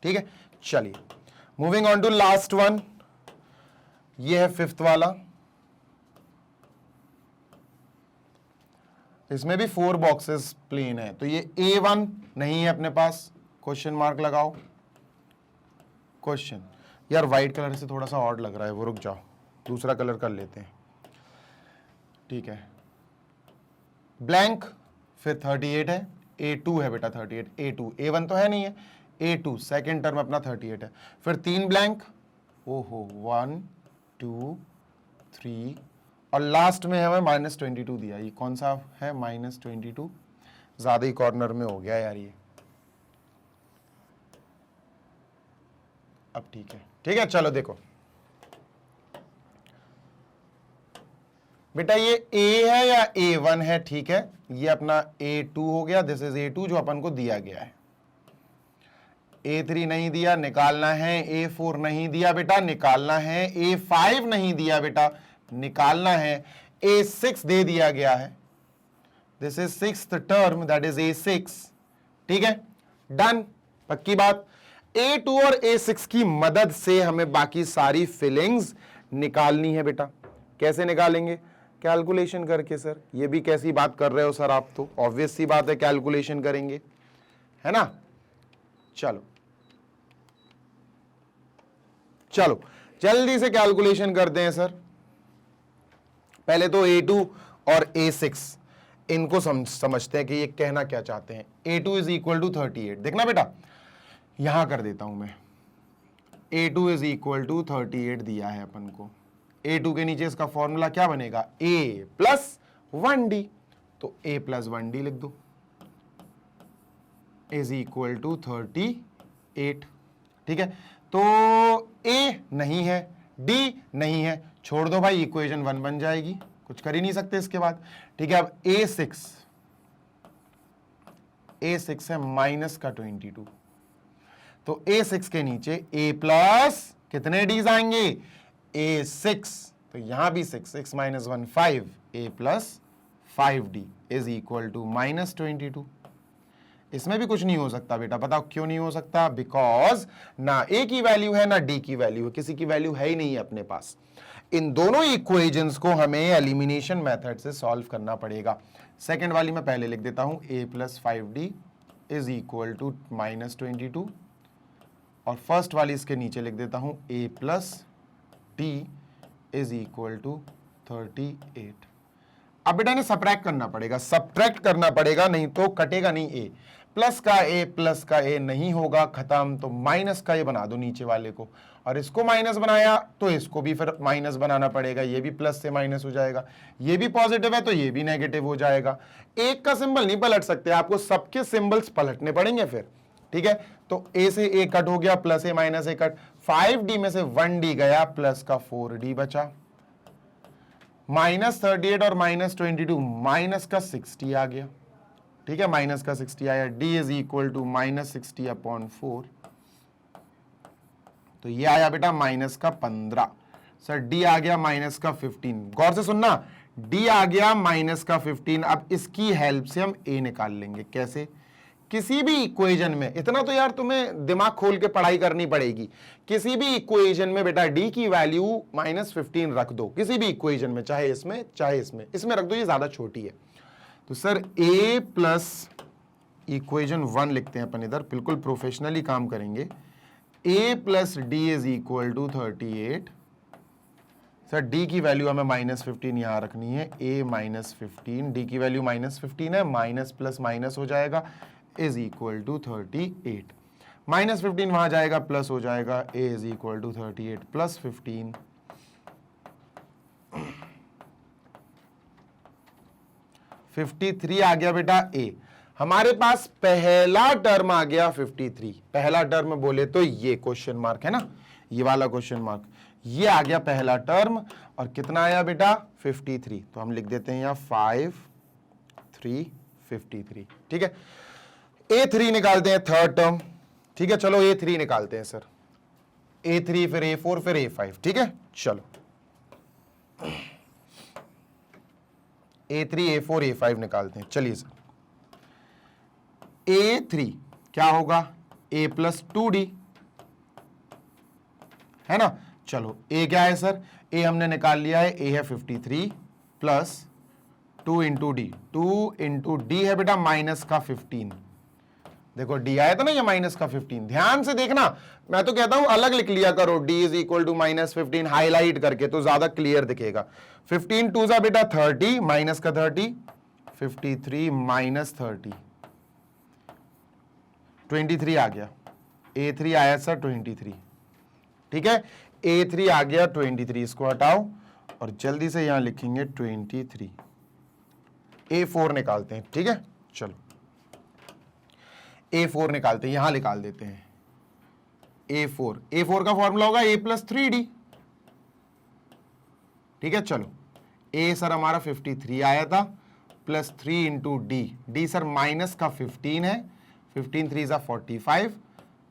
ठीक है। चलिए moving on to last one, ये है 5th वाला। इसमें भी 4 बॉक्सेस प्लेन है, तो ये A1 नहीं है अपने पास, क्वेश्चन मार्क लगाओ। क्वेश्चन यार व्हाइट कलर से थोड़ा सा ऑड लग रहा है वो, रुक जाओ दूसरा कलर कर लेते हैं, ठीक है। ब्लैंक, फिर 38 है, A2 है बेटा 38, A2, A1 तो है नहीं है, A2 सेकेंड टर्म अपना 38 है, फिर 3 ब्लैंक, ओहो 1 2 3, और लास्ट में हमें -22 दिया। ये कौन सा है -22? ज्यादा ही कॉर्नर में हो गया यार ये, अब ठीक है, ठीक है। चलो देखो बेटा, ये A है या A1 है, ठीक है। ये अपना A2 हो गया, दिस इज A2 जो अपन को दिया गया है। A3 नहीं दिया, निकालना है। A4 नहीं दिया बेटा, निकालना है। A5 नहीं दिया बेटा, निकालना है। A6 दे दिया गया है, this is 6th term, that is A6, ठीक है। डन, पक्की बात। A2 और A6 की मदद से हमें बाकी सारी फिलिंग्स निकालनी है बेटा। कैसे निकालेंगे? कैलकुलेशन करके सर। ये भी कैसी बात कर रहे हो सर आप, तो ऑब्वियस सी बात है कैलकुलेशन करेंगे, है ना। चलो चलो जल्दी से कैलकुलेशन करते हैं सर। पहले तो A2 और A6 इनको समझते हैं कि ये कहना क्या चाहते हैं। A2 इज इक्वल टू 38, देखना बेटा यहां कर देता हूं मैं। A2 इज इक्वल टू 38 दिया है अपन को। A2 के नीचे इसका फॉर्मूला क्या बनेगा? A प्लस 1D, तो A प्लस 1D लिख दो, इज इक्वल टू 38, ठीक है। तो A नहीं है, D नहीं है, छोड़ दो भाई, इक्वेशन 1 बन जाएगी, कुछ कर ही नहीं सकते इसके बाद, ठीक है। अब A6 है माइनस का 22, तो A6 के नीचे A प्लस कितने D's आएंगे? A6, तो यहां भी 6, 6 - 1 5, A plus 5D is equal to -22। इसमें भी कुछ नहीं हो सकता बेटा, बताओ क्यों नहीं हो सकता? बिकॉज ना A की वैल्यू है ना D की वैल्यू है, किसी की वैल्यू है ही नहीं है अपने पास। इन दोनों इक्वेशंस को हमें एलिमिनेशन मेथड से सॉल्व करना पड़ेगा। सेकंड वाली मैं पहले लिख देता हूं, A plus 5D is equal to -22, और फर्स्ट वाली इसके नीचे लिख देता हूं, A plus D is equal to 38। अब बेटा ने सब्ट्रैक्ट करना पड़ेगा, सब्ट्रैक्ट करना पड़ेगा, नहीं तो कटेगा नहीं। A प्लस का A नहीं होगा, खत्म। तो माइनस का ये बना दो नीचे वाले को, और इसको माइनस बनाया तो इसको भी फिर माइनस बनाना पड़ेगा। ये भी प्लस से माइनस हो जाएगा, ये भी पॉजिटिव है तो ये भी नेगेटिव हो जाएगा। एक का सिंबल नहीं पलट सकते, आपको सबके सिंबल्स पलटने पड़ेंगे फिर, ठीक है। तो A से A कट हो गया, plus A minus A cut, 5D में से 1D गया, प्लस का 4D बचा, -38 और -22, माइनस का 60 आ गया, ठीक है। माइनस का 60 आया, D इज इक्वल टू -60/4, तो ये आया बेटा माइनस का 15। सर डी आ गया माइनस का 15, गौर से सुनना, डी आ गया माइनस का 15। अब इसकी हेल्प से हम ए निकाल लेंगे। कैसे? किसी भी इक्वेशन में, इतना तो यार तुम्हें दिमाग खोल के पढ़ाई करनी पड़ेगी, किसी भी इक्वेशन में बेटा डी की वैल्यू -15 रख दो, किसी भी इक्वेशन में, चाहे इसमें चाहे इसमें, इसमें रख दो, ये ज्यादा छोटी है। तो सर a प्लस इक्वेशन 1 लिखते हैं अपन इधर, बिल्कुल प्रोफेशनली काम करेंगे। a plus D is equal to 38। Sir D की वैल्यू हमें -15 यहां रखनी है, a -15, डी की वैल्यू -15 है, माइनस प्लस माइनस हो जाएगा, इज इक्वल टू 38। -15 वहां जाएगा, प्लस हो जाएगा, a is equal to 38 plus 15। 53 आ गया बेटा a। हमारे पास पहला टर्म आ गया 53। पहला टर्म बोले तो ये क्वेश्चन मार्क है ना, ये वाला क्वेश्चन मार्क, ये आ गया पहला टर्म। और कितना आया बेटा? 53। तो हम लिख देते हैं यहां 5 3 53। ठीक है, A3 निकालते हैं, थर्ड टर्म। ठीक है, चलो A3 निकालते हैं सर, A3 फिर A4 फिर A5। ठीक है, चलो A3 A4 A5 निकालते हैं। चलिए सर, A3 क्या होगा? A प्लस 2D है ना। चलो A क्या है सर? A हमने निकाल लिया है, A है 53 plus 2 into D, 2 into D है बेटा माइनस का 15। देखो डी आया था ना ये माइनस का 15, ध्यान से देखना, मैं तो कहता हूं अलग लिख लिया करो, D is equal to -15 highlight करके, तो ज्यादा क्लियर दिखेगा। 15 2 जा बेटा 30, माइनस का 30, 53 माइनस 30, 23 आ गया। A3 आया सर 23। ठीक है, A3 आ गया 23, इसको हटाओ और जल्दी से यहां लिखेंगे 23। A4 निकालते हैं। ठीक है, चलो A4 निकालते हैं, यहां निकाल देते हैं A4 का फॉर्मूला होगा A प्लस 3D। ठीक है, चलो A सर हमारा 53 आया था, plus 3 into D sir minus का 15 है, 15 3 जा 45,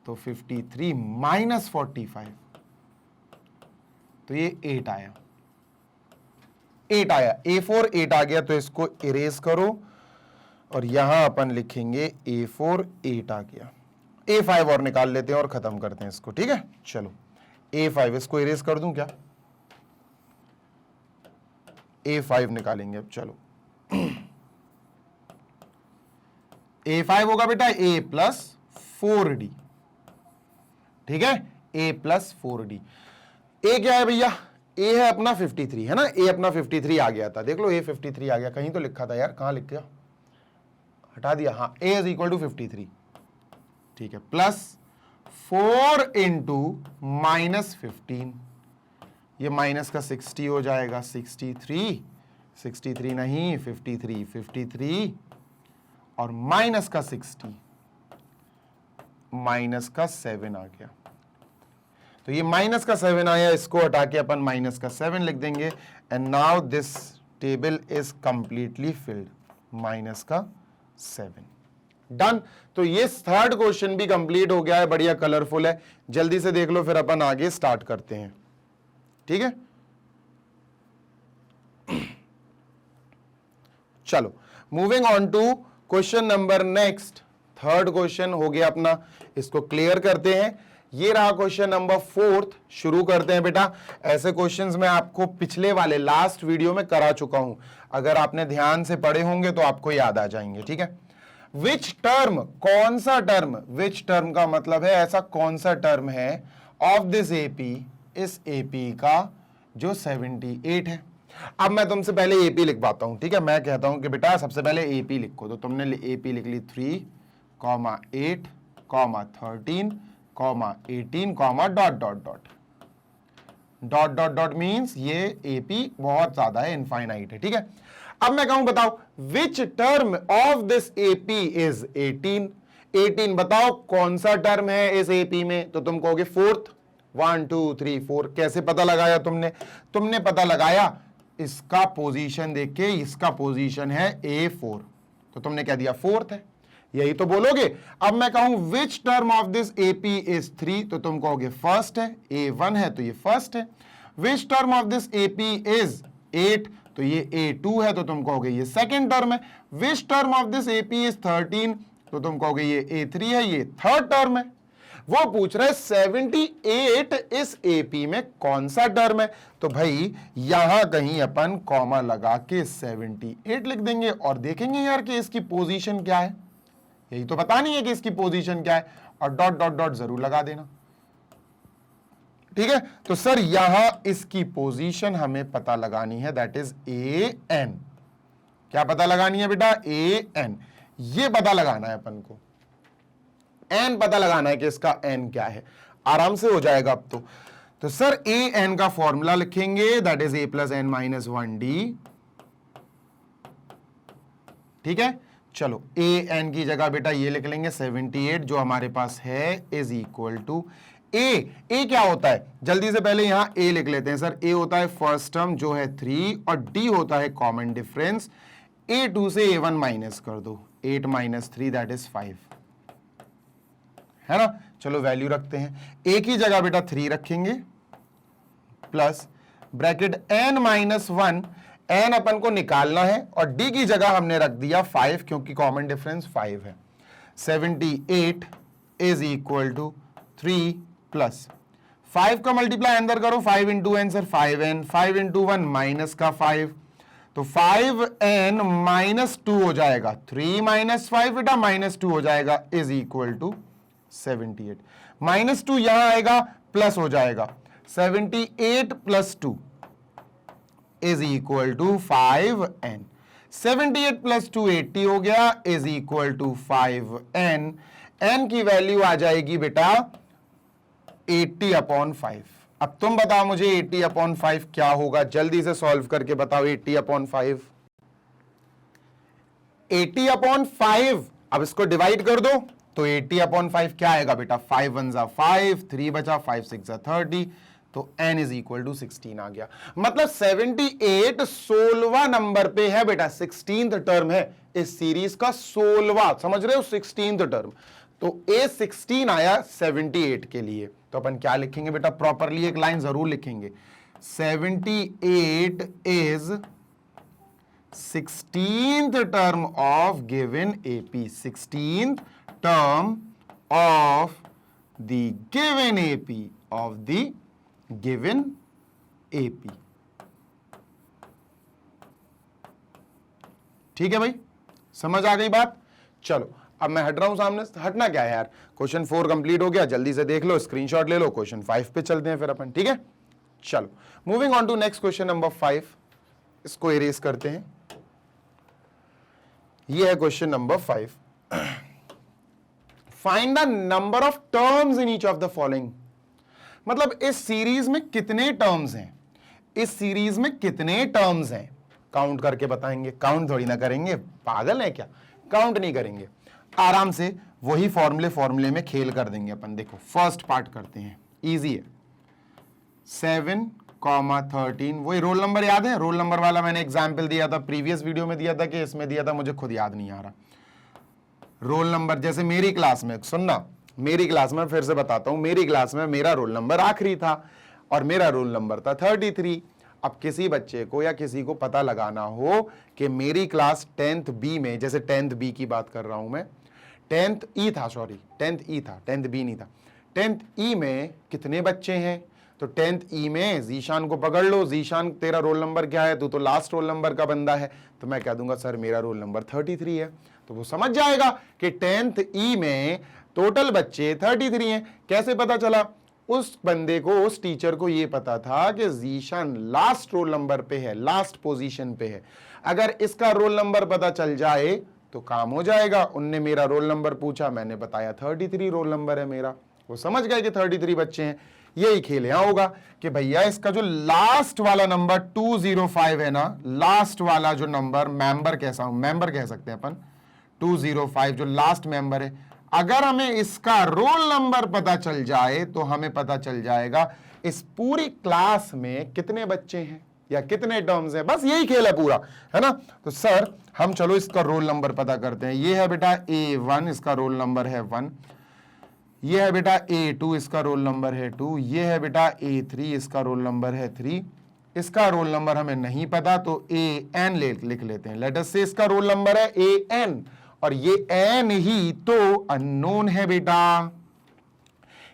तो 53 माइनस 45, तो ये 8 आया। A4 8 आ गया, तो इसको इरेज करो और यहां अपन लिखेंगे A4 8 आ गया। A5 और निकाल लेते हैं और खत्म करते हैं इसको। ठीक है, चलो A5 इसको इरेज कर दूं क्या? A5 निकालेंगे अब। चलो A5 होगा बेटा A प्लस 4D। ठीक है, A प्लस 4D। A क्या है भैया? A है अपना 53 है ना, A अपना 53 आ गया था, देख लो A 53 आ गया, कहीं तो लिखा था यार, कहां लिख गया? हटा दिया, हाँ, A इज इक्वल टू 53। ठीक है, प्लस 4 इंटू माइनस 15, ये माइनस का 60 हो जाएगा, 63 नहीं 53 और माइनस का 60, माइनस का 7 आ गया। तो ये माइनस का 7 आया, इसको हटा के अपन माइनस का 7 लिख देंगे। And now this table is completely filled, minus का 7। डन। तो ये थर्ड क्वेश्चन भी कंप्लीट हो गया है, बढ़िया कलरफुल है, जल्दी से देख लो, फिर अपन आगे स्टार्ट करते हैं। ठीक है, चलो moving on to question number next. Third question हो गया अपना, इसको क्लियर करते हैं। ये रहा क्वेश्चन नंबर 4। शुरू करते हैं बेटा। ऐसे क्वेश्चंस मैं आपको पिछले वाले लास्ट वीडियो में करा चुका हूं, अगर आपने ध्यान से पढ़े होंगे तो आपको याद आ जाएंगे। ठीक है, विच टर्म, कौन सा टर्म, विच टर्म का मतलब है ऐसा कौन सा टर्म है ऑफ दिस एपी, इस एपी का जो 78 है। अब मैं तुमसे पहले एपी लिखवाता हूं। ठीक है, मैं कहता हूं कि बेटा सबसे पहले एपी लिखो, तो तुमने एपी लिख ली 3, 8, 13, 18, dot dot dot dot dot dot means ये एपी बहुत ज्यादा है, इनफाइनाइट है। ठीक है, अब मैं कहूं बताओ which term of this AP is 18। 18 बताओ कौन सा टर्म है इस एपी में, तो तुम कहोगे फोर्थ। 1 2 3 4। कैसे पता लगाया तुमने पता लगाया इसका पोजीशन देख के, इसका पोजीशन है A4, तो तुमने कह दिया फोर्थ है, यही तो बोलोगे। अब मैं कहूं which term of this AP is 3, तो तुम कहोगे फर्स्ट है, A1 है तो ये फर्स्ट है। Which term of this AP is 8, तो ये A2 है तो तुम कहोगे ये सेकेंड टर्म है। Which term of this AP is 13, तो तुम कहोगे ये A3 है, ये थर्ड टर्म है। वो पूछ रहे 78 इस एपी में कौन सा टर्म है, तो भाई यहां कहीं अपन कॉमा लगा के 78 लिख देंगे और देखेंगे यार कि इसकी पोजीशन क्या है। यही तो पता नहीं है कि इसकी पोजीशन क्या है, और डॉट डॉट डॉट जरूर लगा देना। ठीक है, तो सर यहां इसकी पोजीशन हमें पता लगानी है, दैट इज AN। क्या पता लगानी है बेटा? AN। ये पता लगाना है अपन को, N पता लगाना है कि इसका N क्या है। आराम से हो जाएगा अब तो सर AN का फॉर्मूला लिखेंगे, that is A + N - 1D। ठीक है, चलो AN की जगह बेटा ये लिख लेंगे 78 जो हमारे पास है इज इक्वल टू A क्या होता है, जल्दी से पहले यहां A लिख लेते हैं सर। A होता है फर्स्ट टर्म जो है 3 और D होता है कॉमन डिफरेंस। A2 से A1 माइनस कर दो, 8 - 3 दैट इज 5, है ना। चलो वैल्यू रखते हैं, A की जगह बेटा 3 रखेंगे प्लस ब्रैकेट N - 1, N अपन को निकालना है और D की जगह हमने रख दिया 5 क्योंकि कॉमन डिफरेंस 5 है। 78 इज इक्वल टू 3 प्लस 5 का मल्टीप्लाई अंदर करो, 5 × N सर 5N, 5 × 1 माइनस का 5, तो 5N - 2 हो जाएगा, 3 - 5 बेटा -2 हो जाएगा इज इक्वल टू 78। -2 यहां आएगा प्लस हो जाएगा, 78 + 2 इज इक्वल टू 5N। 78 + 2 80 हो गया is equal to 5N। N की वैल्यू आ जाएगी बेटा 80/5। अब तुम बताओ मुझे 80/5 क्या होगा, जल्दी से सॉल्व करके बताओ। 80/5, 80/5, अब इसको डिवाइड कर दो तो 80/5 क्या आएगा बेटा, 5 × 1 = 5, 3 बचा, 5 × 6 = 30, तो n इज इक्वल टू 16 आ गया। मतलब 78 16वां नंबर पे है बेटा, 16th टर्म है इस सीरीज का, 16वां, समझ रहे हो, 16th टर्म। तो A16 आया 78 के लिए, तो अपन क्या लिखेंगे बेटा, प्रॉपरली एक लाइन जरूर लिखेंगे, 78 is 16th term of given AP, 16th term of the given AP, of the given AP। ठीक है भाई, समझ आ गई बात। चलो अब मैं हट रहा हूं सामने से। हटना क्या है यार, क्वेश्चन 4 कंप्लीट हो गया, जल्दी से देख लो, स्क्रीनशॉट ले लो, क्वेश्चन 5 पे चलते हैं फिर अपन। ठीक है, चलो moving on to next question number 5। इसको इरेज करते हैं। ये है question number 5। Find the number of terms in each of the following. मतलब इस सीरीज में कितने टर्म्स हैं, इस सीरीज में कितने टर्म्स हैं, काउंट करके बताएंगे। काउंट थोड़ी ना करेंगे, पागल है क्या, काउंट नहीं करेंगे, आराम से वही फॉर्मूले में खेल कर देंगे अपन। देखो फर्स्ट पार्ट करते हैं, इजी है, 7, 13, वही रोल नंबर याद है, रोल नंबर वाला मैंने एग्जाम्पल दिया था, प्रीवियस वीडियो में दिया था कि इसमें दिया था, मुझे खुद याद नहीं आ रहा। रोल नंबर जैसे मेरी क्लास में, सुनना, मेरी क्लास में फिर से बताता हूं, मेरी क्लास में मेरा रोल नंबर आखिरी था और मेरा रोल नंबर था 33। अब किसी बच्चे को या किसी को पता लगाना हो कि मेरी क्लास 10th B में, जैसे 10th B की बात कर रहा हूं मैं, 10th E था, सॉरी 10th E था, 10th B नहीं था, 10th E में कितने बच्चे हैं, तो 10th E में जीशान को पकड़ लो। जीशान तेरा रोल नंबर क्या है, तू तो लास्ट रोल नंबर का बंदा है, तो मैं कह दूंगा सर मेरा रोल नंबर 33 है, तो वो समझ जाएगा कि 10th E में टोटल बच्चे 33 हैं। कैसे पता चला, उस बंदे को, उस टीचर को ये पता था कि जीशान लास्ट रोल नंबर पे है, लास्ट पोजीशन पे है। अगर इसका रोल नंबर पता चल जाए तो काम हो जाएगा। उनने मेरा रोल नंबर पूछा, मैंने बताया 33 रोल नंबर है मेरा, वो समझ गए कि 33 बच्चे हैं। यही खेल यहां होगा कि भैया इसका जो लास्ट वाला नंबर 205 है ना, लास्ट वाला जो नंबर, मेंबर कैसा हूं, मेंबर कह सकते हैं अपन, 205 जो लास्ट मेंबर है, अगर हमें इसका रोल नंबर पता चल जाए तो हमें पता चल जाएगा इस पूरी क्लास में कितने बच्चे हैं या कितने टर्म्स हैं। बस यही खेल है पूरा, है ना। तो सर हम चलो इसका रोल नंबर पता करते हैं। ये है बेटा A1, इसका रोल नंबर है 1। ये है बेटा A2, इसका रोल नंबर है 2, ये है बेटा A3, इसका रोल नंबर है 3, इसका रोल नंबर हमें नहीं पता तो AN लिख लेते हैं। लेट अस से इसका रोल नंबर है AN और ये N ही तो अननोन है बेटा,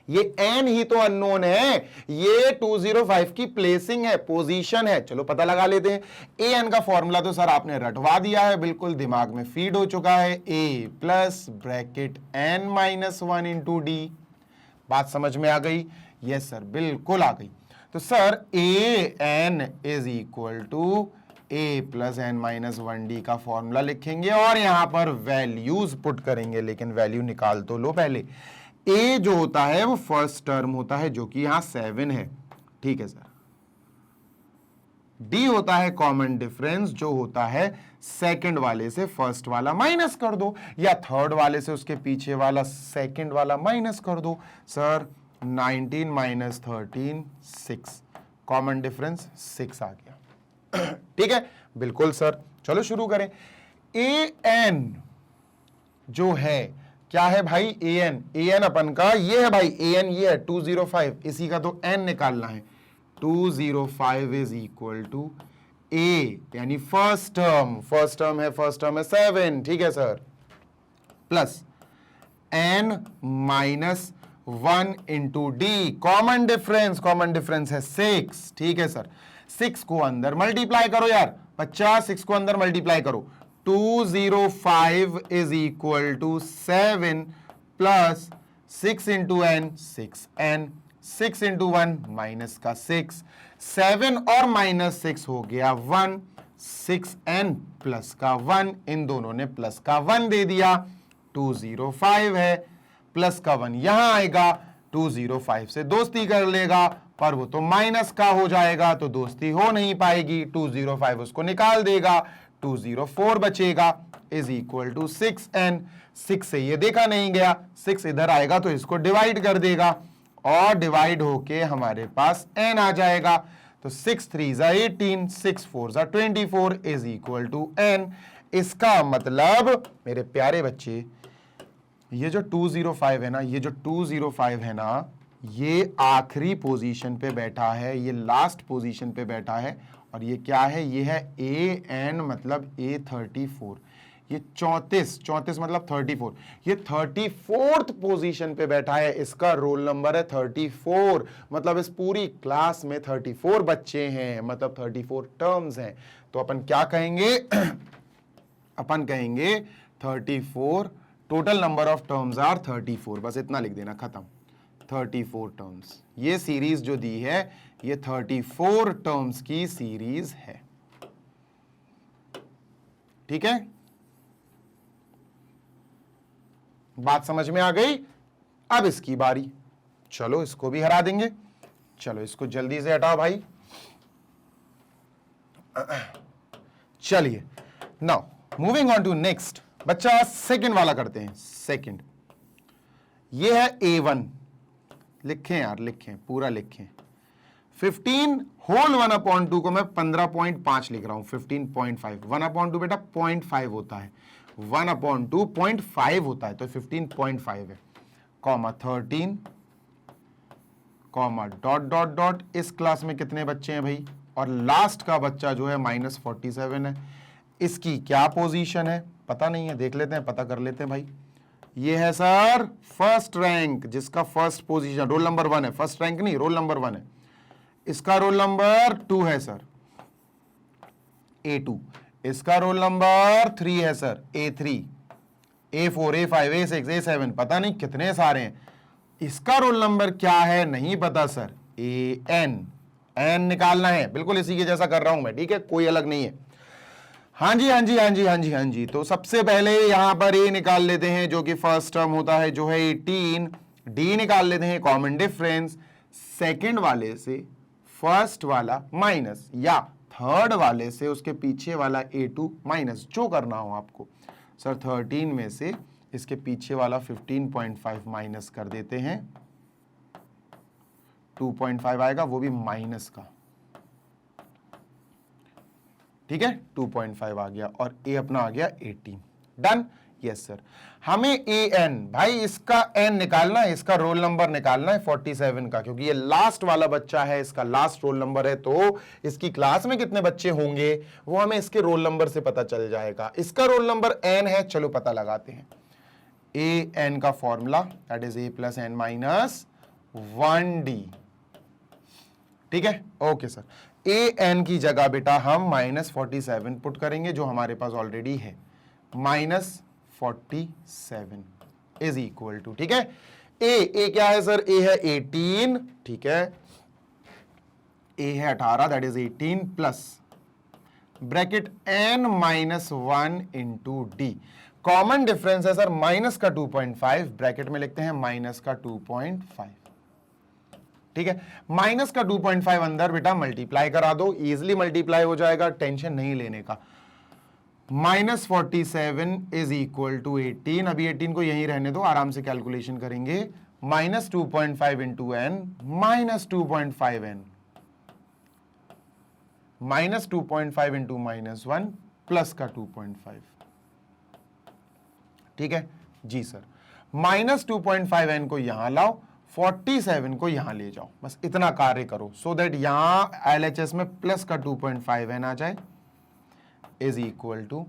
ये N ही तो अननोन है, ये 205 की प्लेसिंग है, पोजीशन है। चलो पता लगा लेते हैं। AN का फॉर्मूला तो सर आपने रटवा दिया है, बिल्कुल दिमाग में फीड हो चुका है, A plus bracket N minus 1 into D. बात समझ में आ गई? यस सर, बिल्कुल आ गई। तो sir AN is equal to A plus N minus 1D का फॉर्मूला लिखेंगे और यहां पर वैल्यूज पुट करेंगे, लेकिन वैल्यू निकाल तो लो पहले। A जो होता है वो फर्स्ट टर्म होता है जो कि यहां 7 है, ठीक है सर। D होता है कॉमन डिफरेंस जो होता है सेकंड वाले से फर्स्ट वाला माइनस कर दो, या थर्ड वाले से उसके पीछे वाला सेकंड वाला माइनस कर दो। सर 19 माइनस 13 6, कॉमन डिफरेंस 6 आ गया। ठीक है, बिल्कुल सर। चलो शुरू करें। AN जो है क्या है भाई? AN अपन का ये है भाई, AN ये है 205, इसी का तो N निकालना है। 205 इज इक्वल टू A यानी फर्स्ट टर्म है 7, ठीक है sir, plus N minus 1 into D, common difference है 6, ठीक है सर। 6 को अंदर मल्टीप्लाई करो यार बच्चा, 6 को अंदर मल्टीप्लाई करो। 205 is equal to 7 plus 6 into N 6N, 6 into 1 minus का 6, 7 और माइनस 6 हो गया 1, 6N प्लस का 1, इन दोनों ने प्लस का 1 दे दिया। 205 है, प्लस का 1 यहां आएगा, 205 से दोस्ती कर लेगा, पर वो तो माइनस का हो जाएगा तो दोस्ती हो नहीं पाएगी। 205 उसको निकाल देगा, 204 बचेगा, इज इक्वल टू 6N। 6 से ये देखा नहीं गया, 6 इधर आएगा तो इसको डिवाइड कर देगा और डिवाइड होके हमारे पास N आ जाएगा। तो 6 3 जा 18, 6 4 जा 24 इज इक्वल टू N। इसका मतलब मेरे प्यारे बच्चे, ये जो 205 है ना, ये जो 205 है ना, ये आखिरी पोजीशन पे बैठा है, ये लास्ट पोजीशन पे बैठा है, और ये क्या है? ये है AN मतलब A34, ये 34 मतलब 34, ये 34th पोजीशन पे बैठा है, इसका रोल नंबर है 34, मतलब इस पूरी क्लास में 34 बच्चे हैं, मतलब 34 टर्म्स हैं। तो अपन क्या कहेंगे? अपन कहेंगे 34, total number of terms are 34, बस इतना लिख देना, खत्म। 34 टर्म्स, ये सीरीज जो दी है ये 34 टर्म्स की सीरीज है, ठीक है? बात समझ में आ गई? अब इसकी बारी, चलो इसको भी हरा देंगे। चलो इसको जल्दी से हटाओ भाई। चलिए now moving on to next. बच्चा सेकंड वाला करते हैं। सेकंड ये है A1, लिखें यार, लिखें, पूरा लिखें। 15 होल 1/2 को मैं 15.5 लिख रहा हूं, 15.5, 1/2 बेटा 0.5 होता है, 1/2 0.5 होता है, तो 15.5 है, comma 13, comma dot dot dot. इस क्लास में कितने बच्चे हैं भाई? और लास्ट का बच्चा जो है -47 है। इसकी क्या पोजीशन है पता नहीं है, देख लेते हैं, पता कर लेते हैं भाई। ये है सर फर्स्ट रैंक, जिसका फर्स्ट पोजीशन रोल नंबर 1 है, फर्स्ट रैंक नहीं, रोल नंबर 1 है। इसका रोल नंबर 2 है सर, A2। इसका रोल नंबर 3 है sir, A3, A4, A5, A6, A7, पता नहीं कितने सारे हैं। इसका रोल नंबर क्या है नहीं पता सर, AN। N निकालना है, बिल्कुल इसी के जैसा कर रहा हूं मैं, ठीक है, कोई अलग नहीं है। हाँ जी हाँ जी हाँ जी हाँ जी हाँ जी। तो सबसे पहले यहां पर A निकाल लेते हैं जो कि फर्स्ट टर्म होता है, जो है 18। D निकाल लेते हैं, कॉमन डिफरेंस, सेकंड वाले से फर्स्ट वाला माइनस, या थर्ड वाले से उसके पीछे वाला A2 माइनस, जो करना हो आपको। सर 13 में से इसके पीछे वाला 15.5 माइनस कर देते हैं, 2.5 आएगा, वो भी माइनस का, ठीक है, 2.5 आ गया, और A अपना आ गया 18। डन। यस सर, हमें ए एन, भाई इसका एन निकालना है, इसका रोल नंबर निकालना है 47 का, क्योंकि ये लास्ट वाला बच्चा है, इसका लास्ट रोल नंबर है, तो इसकी क्लास में कितने बच्चे होंगे वो हमें इसके रोल नंबर से पता चल जाएगा। इसका रोल नंबर एन है, चलो पता लगाते हैं। ए एन का formula that is A plus N minus 1D, ठीक है। ओके सर, ए एन की जगह बेटा हम -47 पुट करेंगे जो हमारे पास ऑलरेडी है, -47 इज इक्वल टू, ठीक है। ए क्या है सर, ए है 18, ठीक है, ए है 18 that is 18 plus bracket n -1 into D. Common difference है सर माइनस का 2.5, ब्रैकेट में लिखते हैं माइनस का 2.5, ठीक है। माइनस का 2.5 अंदर बेटा मल्टीप्लाई करा दो, इजिली मल्टीप्लाई हो जाएगा, टेंशन नहीं लेने का। -47 इज इक्वल टू 18, अभी 18 को यहीं रहने दो, आराम से कैलकुलेशन करेंगे। -2.5 into N -2.5n, -2.5 into -1 plus का 2.5, ठीक है जी सर। -2.5n को यहां लाओ, 47 को यहां ले जाओ, बस इतना कार्य करो, सो दैट यहां LHS में प्लस का 2.5n आ जाए, इज इक्वल टू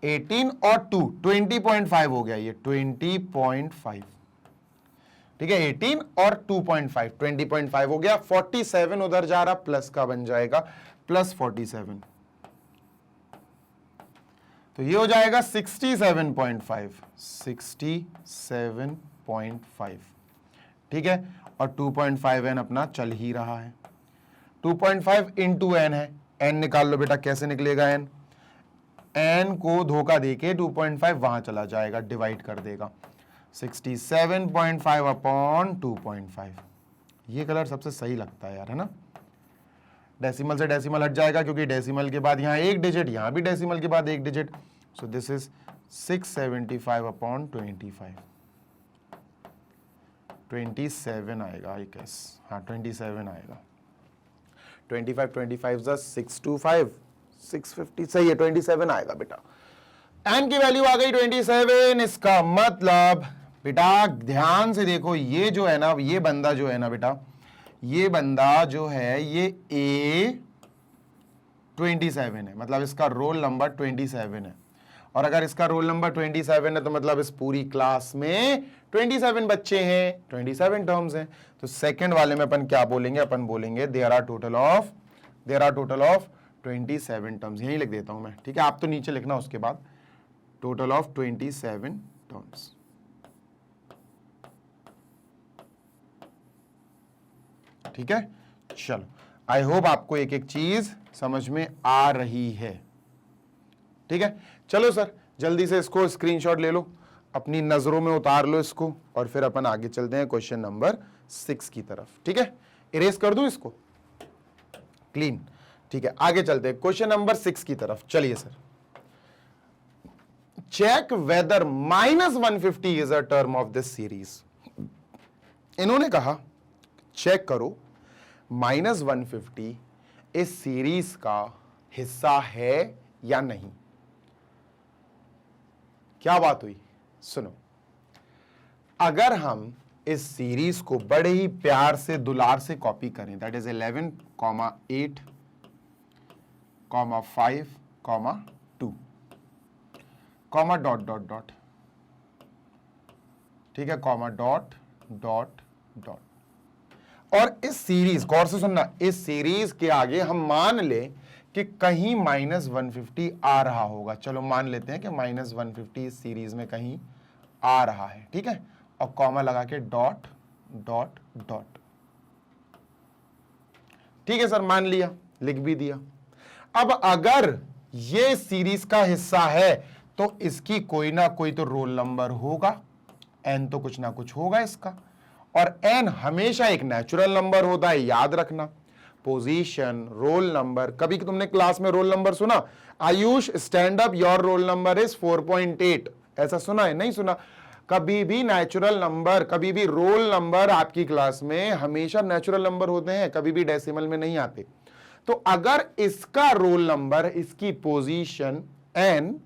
18 और 2 20.5 हो गया, ये 20.5, ठीक है। 18 और 2.5 20.5 हो गया, 47 उधर जा रहा, प्लस का बन जाएगा प्लस 47, तो ये हो जाएगा 67.5, ठीक है। और 2.5n अपना चल ही रहा है, 2.5 इंटू एन है, एन निकाल लो बेटा, कैसे निकलेगा एन, एन को धोखा देके 2.5 वहां चला जाएगा, डिवाइड कर देगा, 67.5 अपॉन 2.5। ये कलर सबसे सही लगता है यार, है ना। डेसिमल से डेसिमल हट जाएगा, क्योंकि डेसिमल के बाद यहां एक डिजिट, यहां भी डेसिमल के बाद एक digit, so this is 675 upon 25, 27 आएगा आई गेस, हाँ 27 आएगा। 25 625 650, सही है, 27 आएगा बेटा। एन की वैल्यू आ गई 27, इसका मतलब बेटा ध्यान से देखो, ये जो है ना, ये बंदा जो है ना बेटा, ये बंदा जो है ये A27 है, मतलब इसका रोल नंबर 27 है। और अगर इसका रोल नंबर 27 है तो मतलब इस पूरी क्लास में 27 बच्चे हैं, 27 टर्म्स हैं। तो सेकंड वाले में अपन क्या बोलेंगे, अपन बोलेंगे there are total of 27 terms, यही लिख देता हूं मैं, ठीक है। आप तो नीचे लिखना उसके बाद, टोटल ऑफ 27 टर्म्स, ठीक है। चलो, आई होप आपको एक एक चीज समझ में आ रही है, ठीक है। चलो सर, जल्दी से इसको स्क्रीनशॉट ले लो, अपनी नजरों में उतार लो इसको, और फिर अपन आगे चलते हैं क्वेश्चन नंबर 6 की तरफ, ठीक है। इरेज कर दूं इसको, क्लीन, ठीक है। आगे चलते हैं क्वेश्चन नंबर 6 की तरफ, चलिए sir. Check whether -150 is a term of this series. इन्होंने कहा चेक करो -150 इस सीरीज का हिस्सा है या नहीं। क्या बात हुई, सुनो, अगर हम इस सीरीज को बड़े ही प्यार से दुलार से कॉपी करें, that is 11, 8, 5, 2, dot dot dot, ठीक है, डॉट डॉट डॉट। और इस सीरीज, गौर से सुनना, इस सीरीज के आगे हम मान ले कि कहीं -150 आ रहा होगा। चलो मान लेते हैं कि -150 इस सीरीज में कहीं आ रहा है, ठीक है। और कॉमा लगा के डॉट डॉट डॉट, ठीक है सर, मान लिया, लिख भी दिया। अब अगर ये सीरीज का हिस्सा है तो इसकी कोई ना कोई तो रोल नंबर होगा, एन तो कुछ ना कुछ होगा इसका, और एन हमेशा एक नेचुरल नंबर होता है, याद रखना। पोजीशन, रोल नंबर, कभी तुमने क्लास में रोल नंबर सुना, Ayush stand up, your roll number is 4.8, ऐसा सुना है? नहीं सुना। कभी भी नेचुरल नंबर, कभी भी रोल नंबर आपकी क्लास में हमेशा नेचुरल नंबर होते हैं, कभी भी डेसिमल में नहीं आते। तो अगर इसका रोल नंबर, इसकी पोजीशन एन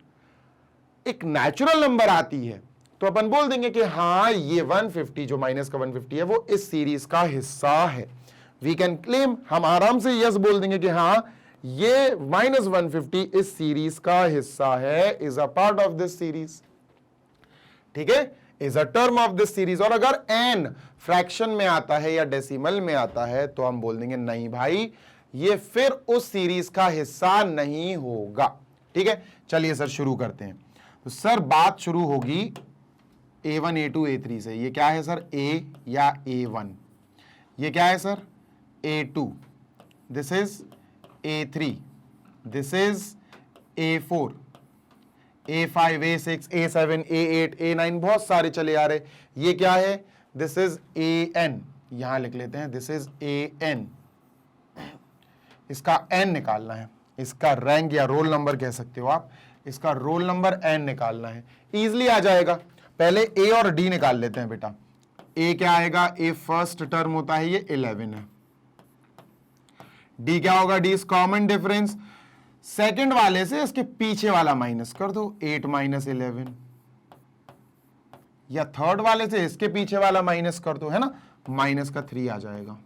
एक नेचुरल नंबर आती है तो अपन बोल देंगे कि हाँ ये 150 जो माइनस का 150 है वो इस सीरीज का हिस्सा है। वी कैन क्लेम, हम आराम से यस बोल देंगे कि हाँ ये माइनस 150 इस सीरीज का हिस्सा है, is a part of this series. ठीक है, is a term of this series. और अगर n फ्रैक्शन में आता है या डेसिमल में आता है तो हम बोल देंगे नहीं भाई ये फिर उस सीरीज का हिस्सा नहीं होगा। ठीक है, चलिए सर शुरू करते हैं। तो सर बात शुरू होगी A1 A2 A3 से। ये क्या है सर, A या A1? ये क्या है sir, A2, this is A3, this is A4, A5, A6, A7, A8, A9, बहुत सारे चले आ रहे। ये क्या है, दिस इज AN, यहां लिख लेते हैं, दिस इज AN। इसका N निकालना है, इसका रैंक या रोल नंबर कह सकते हो आप, इसका रोल नंबर N निकालना है। इजीली आ जाएगा। पहले A और D निकाल लेते हैं बेटा। A क्या आएगा, A फर्स्ट टर्म होता है, ये 11 है। D क्या होगा, D is common difference, second वाले से इसके पीछे वाला माइनस कर दो, 8 माइनस 11, या थर्ड वाले से इसके पीछे वाला माइनस कर दो, है ना, माइनस का 3 आ जाएगा।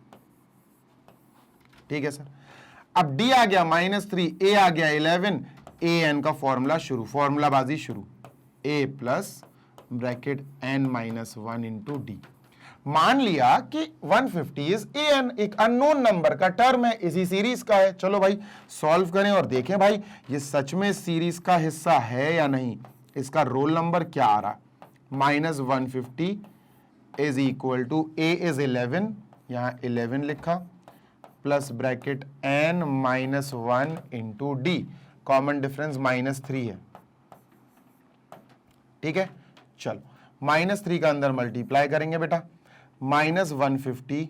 ठीक है सर, अब D आ गया -3, A आ गया 11, AN का फॉर्मूला शुरू, फॉर्मूला बाजी शुरू, A plus bracket n-1 into D. मान लिया कि 150 इज AN, एक अननोन नंबर का टर्म है, इसी सीरीज का है। चलो भाई सॉल्व करें और देखें भाई ये सच में सीरीज का हिस्सा है या नहीं। इसका रोल नंबर क्या आ रहा, -150 is equal to A is 11, यहां 11 लिखा, plus bracket n-1 into D, common difference -3 है। ठीक है, चलो -3 का अंदर मल्टीप्लाई करेंगे बेटा, -150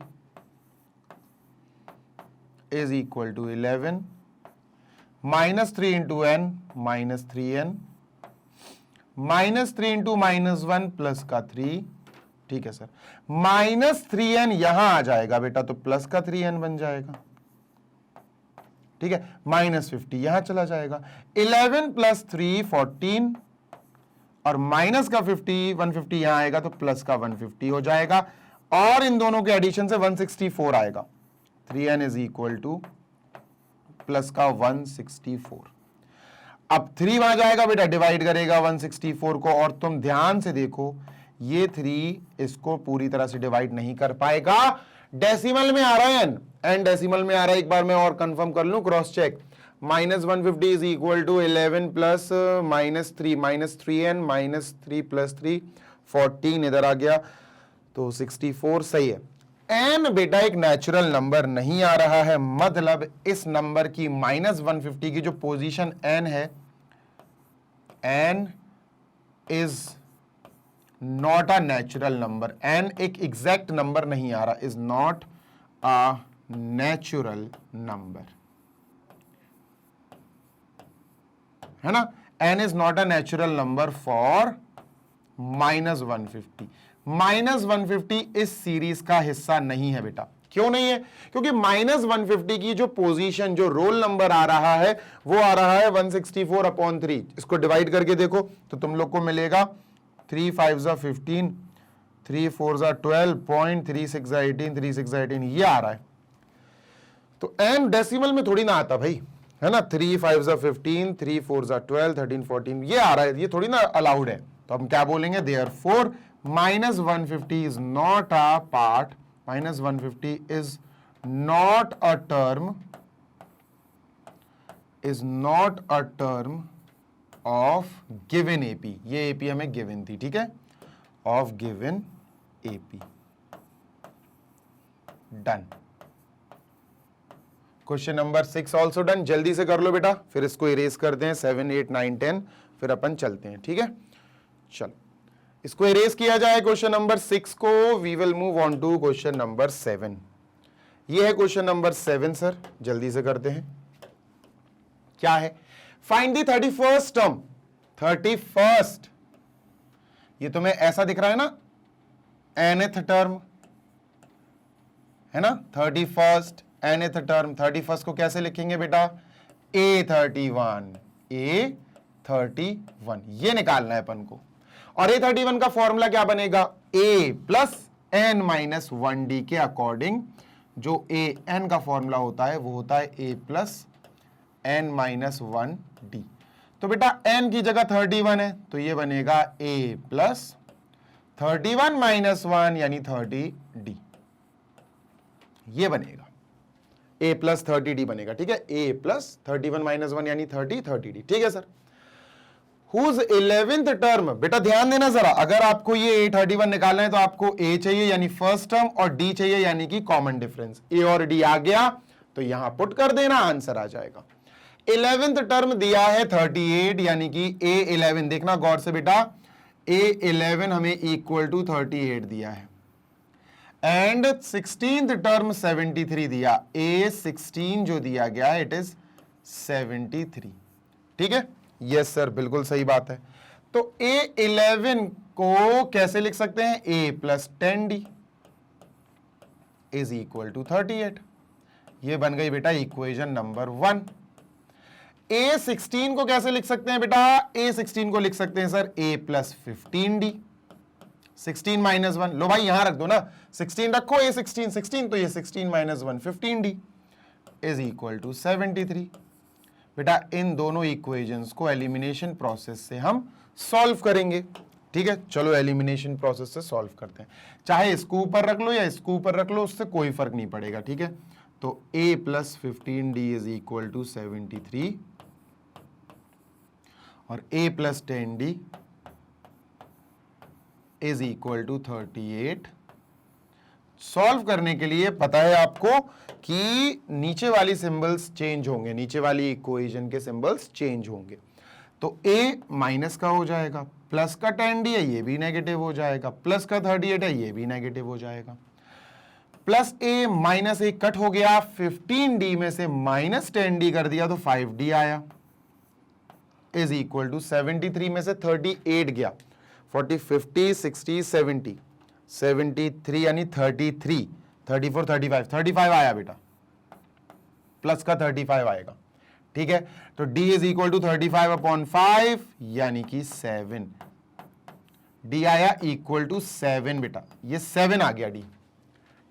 is equal to 11, -3 into n, -3n, -3 into -1 plus का 3। ठीक है सर, -3n यहां आ जाएगा बेटा तो प्लस का 3n बन जाएगा। ठीक है, -50 यहां चला जाएगा, 11 प्लस 3 14, और माइनस का 150 यहां आएगा तो प्लस का 150 हो जाएगा, और इन दोनों के एडिशन से 164 आएगा। 3n is equal two plus का 164। अब 3 वहां जाएगा बेटा, डिवाइड करेगा 164 को, और तुम ध्यान से देखो ये 3 इसको पूरी तरह से डिवाइड नहीं कर पाएगा। डेसिमल में आ रहा है n डेसिमल में आ रहा है, एक बार मैं और कंफर्म कर लूं, cross check. -150 is equal to 11 plus -3, -3n, -3 plus 3 14, इधर आ गया तो 64 सही है। n बेटा एक नेचुरल नंबर नहीं आ रहा है, मतलब इस नंबर की -150 की जो पोजीशन n है, n is not a natural number. n एक एग्जैक्ट नंबर नहीं आ रहा, is not a natural number, है ना। n is not a natural number for -150। -150 इस सीरीज का हिस्सा नहीं है बेटा। क्यों नहीं है, क्योंकि -150 की जो पोजीशन, जो रोल नंबर आ रहा है वो आ रहा है 164/3। इसको डिवाइड करके देखो तो तुम लोग को मिलेगा 3 5 15, 3 4 12, 0.36 18, 36 18, ये आ रहा है। तो n डेसिमल में थोड़ी ना आता भाई, है ना। 3 5 15, 3 4 12, 13 14, ये आ रहा है, ये थोड़ी ना अलाउड है। तो हम क्या बोलेंगे, therefore -150 is not a part, -150 is not a term, is not a term of given AP. ये एपी हमें गिवन थी, ठीक है, of given AP. Done. Question number 6 also done. जल्दी से कर लो बेटा, फिर इसको इरेज करते हैं। 7 8 9 10, फिर अपन चलते हैं। ठीक है, चलो इसको इरेज किया जाए क्वेश्चन नंबर 6 को। We will move on to question number 7। ये है क्वेश्चन नंबर 7 सर, जल्दी से करते हैं। क्या है, find the 31st term. 31st, ये तुम्हें ऐसा दिख रहा है ना, nth टर्म, है ना। 31st nth टर्म, 31st को कैसे लिखेंगे बेटा, A31, 31 ये निकालना है अपन को। और A31 का फॉर्मूला क्या बनेगा, A plus n minus 1D के अकॉर्डिंग जो an का फॉर्मूला होता है वो होता है A plus n minus 1D। तो बेटा n की जगह 31 है तो ये बनेगा A प्लस 31 माइनस 1 यानी 30D, ये बनेगा A प्लस 30D बनेगा। ठीक है, A प्लस 31 माइनस 1 यानी 30D। ठीक है सर। हुज 11th टर्म, बेटा ध्यान देना जरा, अगर आपको ये A31 निकालना है तो आपको A चाहिए यानी फर्स्ट टर्म और D चाहिए यानी कि कॉमन डिफरेंस। A और D आ गया तो यहां पुट कर देना, आंसर आ जाएगा। 11th टर्म दिया है 38 यानी कि A11, देखना गौर से बेटा, A11 हमें इक्वल टू 38 दिया है एंड 16th टर्म 73 दिया, A16 जो दिया गया इट इज 73। ठीक है, यस सर, बिल्कुल सही बात है। तो A11 को कैसे लिख सकते हैं, A plus 10D is equal to 38। ये बन गई बेटा इक्वेशन नंबर 1। A16 को कैसे लिख सकते हैं बेटा, A16 को लिख सकते हैं sir A plus 15D, 16 minus 1, लो भाई यहां रख दो ना, 16 रखो, A16 16 तो ये 16 minus 1 15D is equal to 73। बेटा इन दोनों इक्वेशंस को एलिमिनेशन प्रोसेस से हम सॉल्व करेंगे। ठीक है, चलो एलिमिनेशन प्रोसेस से सॉल्व करते हैं, चाहे इसको ऊपर रख लो या इसको ऊपर रख लो, उससे कोई फर्क नहीं पड़ेगा। ठीक है, तो A plus 15D is equal to 73 और A plus 10D is equal to 38। Solve करने के लिए पता है आपको कि नीचे वाली सिंबल्स चेंज होंगे, नीचे वाली इक्वेशन के सिंबल्स चेंज होंगे। तो A माइनस का हो जाएगा, प्लस का 10D है ये भी नेगेटिव हो जाएगा, प्लस का 38 है ये भी नेगेटिव हो जाएगा, plus A minus A cut हो गया, 15D में से माइनस 10D कर दिया तो 5D आया, इज इक्वल टू 73 में से 38 गया, 40 50 60 70 73 यानी 33 34 35 35 आया बेटा, प्लस का 35 आएगा। ठीक है, तो D is equal to 35 upon 5 यानी कि 7, D आया इक्वल टू 7 बेटा, ये 7 आ गया,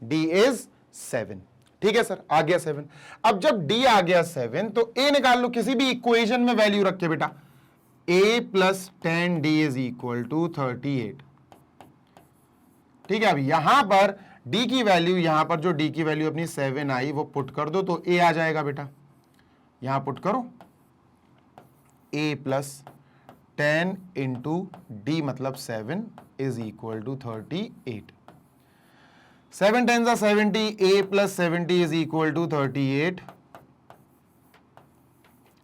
D इज 7। ठीक है सर, आ गया 7। अब जब D आ गया 7 तो A निकाल लो, किसी भी इक्वेशन में वैल्यू रख के बेटा, A plus 10D is equal to 38। ठीक है, अब यहां पर D की वैल्यू, यहां पर जो D की वैल्यू अपनी 7 आई वो पुट कर दो तो A आ जाएगा बेटा, यहां पुट करो, A प्लस 10 इंटू D मतलब 7 is equal to 38। 7 10 70, A plus 70 is equal to 38।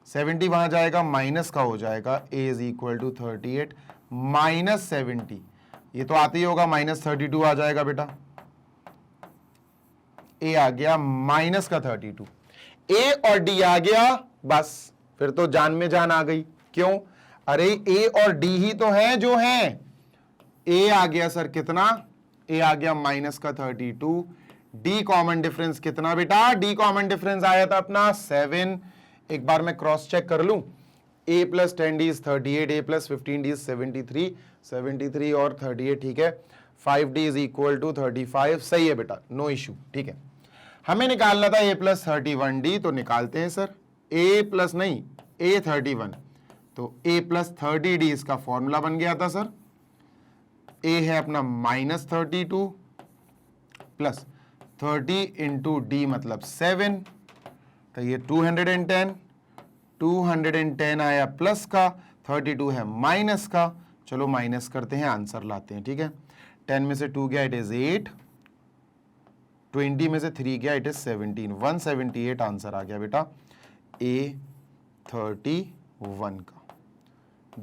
70 वहां जाएगा, माइनस का हो जाएगा, A is equal to 38 minus 70, ये तो आते ही होगा, माइनस 32 आ जाएगा बेटा, A आ गया माइनस का 32। A और D आ गया, बस फिर तो जान में जान आ गई। क्यों, अरे A और D ही तो है जो हैं। A आ गया सर कितना, A आ गया माइनस का 32, D कॉमन डिफरेंस कितना बेटा, D कॉमन डिफरेंस आया था अपना 7। एक बार मैं क्रॉस चेक कर लूं, A plus 10D is 38, A plus 15D is 73, 73 और 38, ठीक है, 5D इज इक्वल टू 35, सही है बेटा, नो इशू। ठीक है, हमें निकालना था A प्लस 31D, तो निकालते हैं सर, A प्लस नहीं, A31, तो A प्लस 30D इसका फॉर्मूला बन गया था सर, A है अपना माइनस 32 प्लस 30 इंटू D मतलब 7, तो ये 210 आया प्लस का, 32 है माइनस का, चलो माइनस करते हैं, आंसर लाते हैं। ठीक है, 10 में से 2 गया इट इज 8, 20 में से 3 गया इट इज 17, 178 आंसर आ गया बेटा A31 का।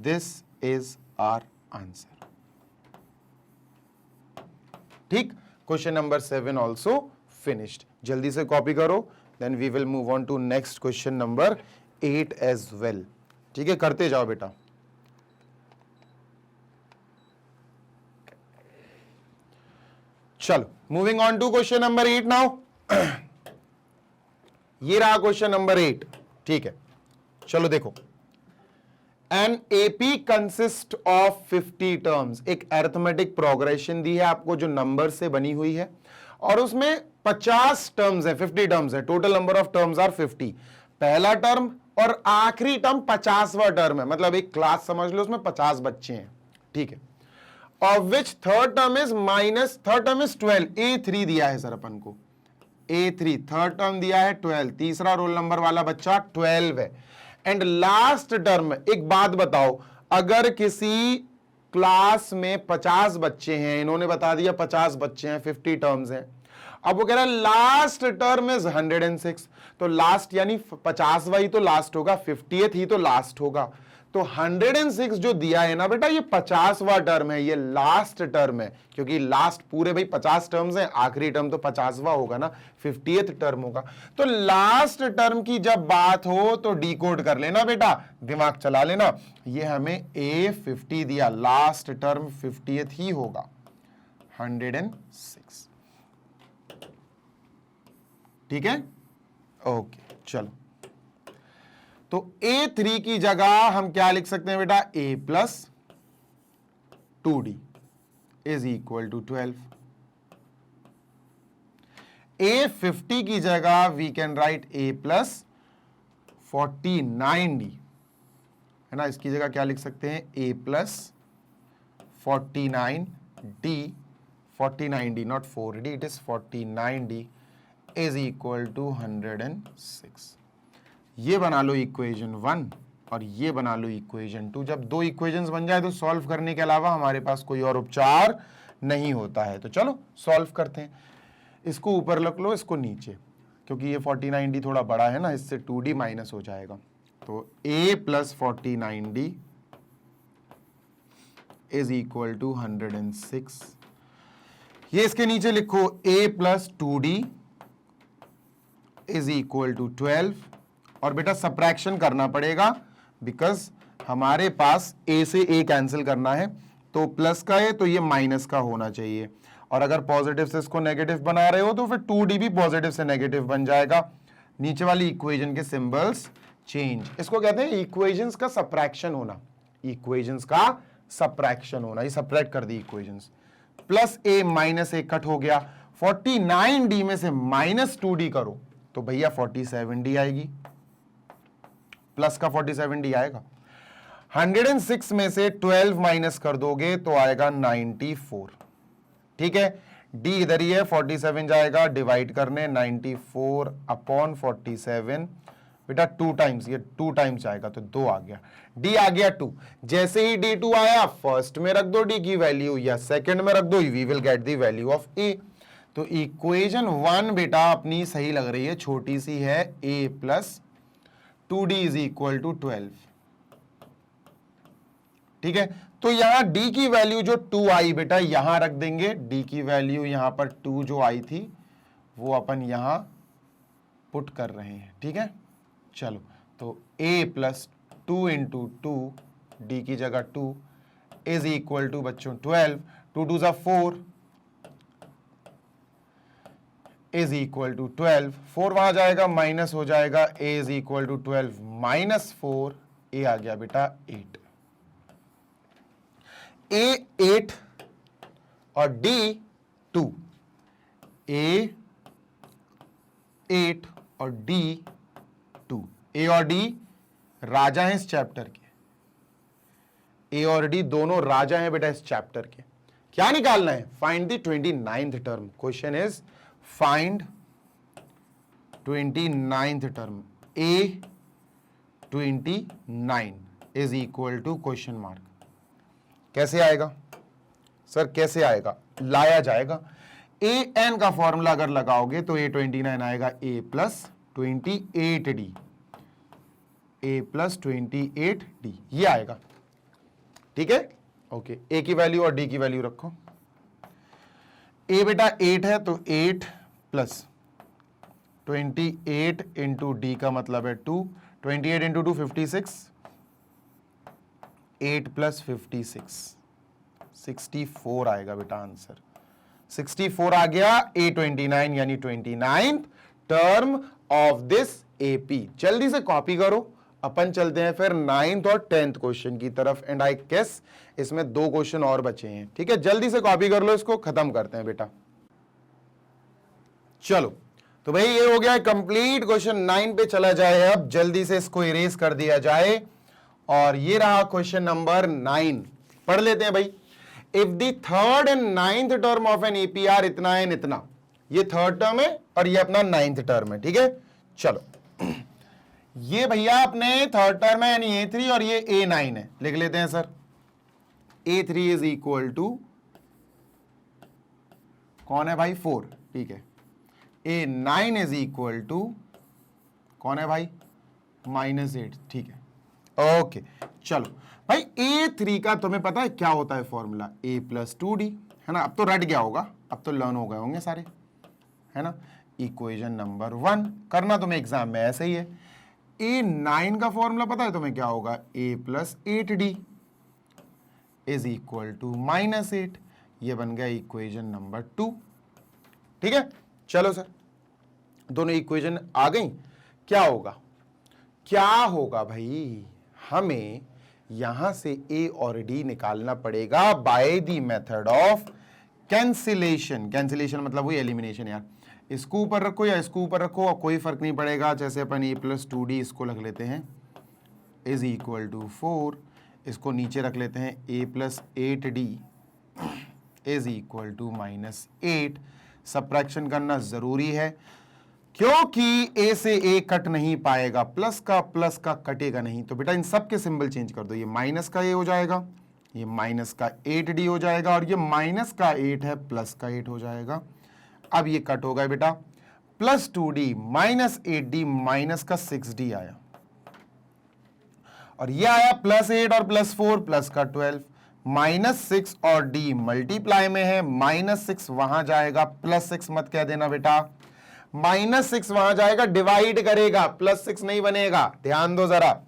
This is our answer. ठीक, क्वेश्चन नंबर 7 ऑल्सो फिनिश्ड। जल्दी से कॉपी करो, then we will move on to next question number 8 as well। ठीक है, करते जाओ बेटा। चलो, moving on to question number 8 now. ये रहा क्वेश्चन नंबर 8। ठीक है, चलो देखो, an AP consist of 50 terms. एक अरिथमेटिक प्रोग्रेशन दी है आपको जो नंबर से बनी हुई है और उसमें 50 टर्म्स है, 50 टर्म्स है। Total number of terms are 50। पहला टर्म और आखिरी टर्म 50वां टर्म है, मतलब एक क्लास समझ लो, उसमें 50 बच्चे हैं, ठीक है। Of which third term is minus, third term is 12। A3 दिया है सर अपन को, A3 थर्ड टर्म दिया है 12, तीसरा रोल नंबर वाला बच्चा 12 है। एंड लास्ट टर्म, एक बात बताओ, अगर किसी क्लास में 50 बच्चे हैं, इन्होंने बता दिया 50 बच्चे हैं, 50 टर्म्स हैं, अब वो कह रहा है लास्ट टर्म इज 106, तो लास्ट यानी 50वां ही तो लास्ट होगा, 50th ही तो लास्ट होगा। तो 106 जो दिया है ना बेटा, ये 50वां टर्म है, ये लास्ट टर्म है, क्योंकि लास्ट पूरे भाई 50 टर्म्स हैं, आखिरी टर्म तो 50वां होगा ना, 50th टर्म होगा। तो लास्ट टर्म की जब बात हो तो डिकोड कर लेना बेटा, दिमाग चला लेना। ये हमें A50 दिया, लास्ट टर्म 50th ही होगा, 106, ठीक है। ओके चलो, तो A3 की जगह हम क्या लिख सकते हैं बेटा, A plus 2D is equal to 12। A50 की जगह we can write A plus 49D, है ना। इसकी जगह क्या लिख सकते हैं, A plus 49D, 49D not 4D, it is 49D is equal to 106। ये बना लो इक्वेशन 1 और ये बना लो इक्वेशन 2। जब दो इक्वेशंस बन जाए तो सॉल्व करने के अलावा हमारे पास कोई और उपचार नहीं होता है। तो चलो सॉल्व करते हैं। इसको ऊपर रख लो, इसको नीचे, क्योंकि ये 49D थोड़ा बड़ा है ना, इससे 2D माइनस हो जाएगा। तो A plus 49D is equal to 106। ये इसके नीचे लिखो, A plus 2D is equal to 12। और बेटा सब्ट्रैक्शन करना पड़ेगा, बिकॉज हमारे पास A से A कैंसिल करना है, तो प्लस का है तो ये माइनस का होना चाहिए। और अगर पॉजिटिव से इसको नेगेटिव बना रहे हो तो फिर 2D भी पॉजिटिव से नेगेटिव बन जाएगा। नीचे वाली इक्वेशन के सिंबल्स चेंज, इसको कहते हैं इक्वेशंस का सब्ट्रैक्शन होना, इक्वेशंस का सब्ट्रैक्शन होना। ये सब्ट्रैक्ट कर दी equations. Plus A minus A cut हो गया, 49D में से माइनस 2D करो तो भैया 47D आएगी, प्लस का 47D आएगा। 106 में से 12 माइनस कर दोगे तो आएगा 94, ठीक है। D इधर ही है, 47 जाएगा डिवाइड करने, 94 अपॉन 47, बेटा 2 टाइम्स, ये 2 टाइम्स आएगा तो 2 आ गया, D आ गया 2। जैसे ही D2 आया, फर्स्ट में रख दो D की वैल्यू या सेकंड में रख दो, we will get the value of A। तो इक्वेशन 1 बेटा अपनी सही लग रही है, छोटी सी है, A plus 2D is equal to 12, ठीक है। तो यहां D की वैल्यू जो 2 आई बेटा यहां रख देंगे, D की वैल्यू यहां पर 2 जो आई थी वो अपन यहां पुट कर रहे हैं, ठीक है। चलो, तो A प्लस 2 इंटू 2, D की जगह 2 इज इक्वल टू बच्चों 12, 2 2 ज़ा 4 इज इक्वल टू 12, 4 वहां जाएगा माइनस हो जाएगा, A is equal to 12 minus 4, A आ गया बेटा 8। A 8 और D 2, A 8 और D 2। A और D राजा हैं इस चैप्टर के, A और D दोनों राजा हैं बेटा इस चैप्टर के। क्या निकालना है, find the 29th term. Question is find 29th term, A 29 is equal to question mark. कैसे आएगा सर, कैसे आएगा, लाया जाएगा। an का फॉर्मूला अगर लगाओगे तो A 29 आएगा A plus 28D, A plus 28D ये आएगा, ठीक है। ओके, A की वैल्यू और D की वैल्यू रखो। A बेटा 8 है तो 8 प्लस 28 इंटू D का मतलब है 2, 28 इंटू 2 56, 8 प्लस 56 64 आएगा बेटा आंसर, 64 आ गया। A29 यानी 29th term of this AP। जल्दी से कॉपी करो अपन चलते हैं फिर 9th और 10th क्वेश्चन की तरफ, एंड आई गेस इसमें 2 क्वेश्चन और बचे हैं। ठीक है, जल्दी से कॉपी कर लो, इसको खत्म करते हैं बेटा। चलो तो भाई ये हो गया कंप्लीट, क्वेश्चन 9 पे चला जाए, अब जल्दी से इसको इरेज कर दिया जाए। और ये रहा क्वेश्चन नंबर 9, पढ़ लेते हैं भाई। If the third and 9th term of an AP are इतना है इतना, ये थर्ड टर्म है और ये अपना 9th टर्म है। ठीक है, चलो ये भैया अपने थर्ड टर्म है यानी A3 और ये A9 है, लिख लेते हैं sir. A3 is equal to कौन है भाई 4, ठीक है। A9 इज इक्वल टू कौन है भाई -8, ठीक है। ओके चलो भाई, A3 का तुम्हें पता है क्या होता है फॉर्मूला, A + 2D, है ना। अब तो रट गया होगा, अब तो लर्न हो गए होंगे सारे, है ना। इक्वेशन नंबर 1 करना तुम्हें एग्जाम में ऐसे ही है। A9 का फॉर्मूला पता है तुम्हें क्या होगा, A + 8D is equal to -8, ये बन गया इक्वेशन नंबर 2। ठीक है, चलो सर दोनों इक्वेशन आ गई। क्या होगा, क्या होगा भाई, हमें यहां से A और D निकालना पड़ेगा by the method of cancellation. Cancellation मतलब वही एलिमिनेशन यार, इसको ऊपर रखो या इसको ऊपर रखो कोई फर्क नहीं पड़ेगा। जैसे अपन A + 2D इसको रख लेते हैं इज इक्वल टू 4, इसको नीचे रख लेते हैं A + 8D is equal to -8। Subtraction करना जरूरी है क्योंकि A से A कट नहीं पाएगा, प्लस का कटेगा नहीं। तो बेटा इन सब के सिंबल चेंज कर दो, ये माइनस का A हो जाएगा, ये माइनस का 8D हो जाएगा, और ये माइनस का 8 है प्लस का 8 हो जाएगा। अब ये कट हो गया बेटा, +2D -8D माइनस का 6D आया, और ये आया +8 और +4 प्लस का 12, -6 और D मल्टीप्लाई में है, -6 वहां जाएगा, +6 मत कह देना बेटा, -6 वहां जाएगा डिवाइड करेगा, +6 नहीं बनेगा, ध्यान दो जरा,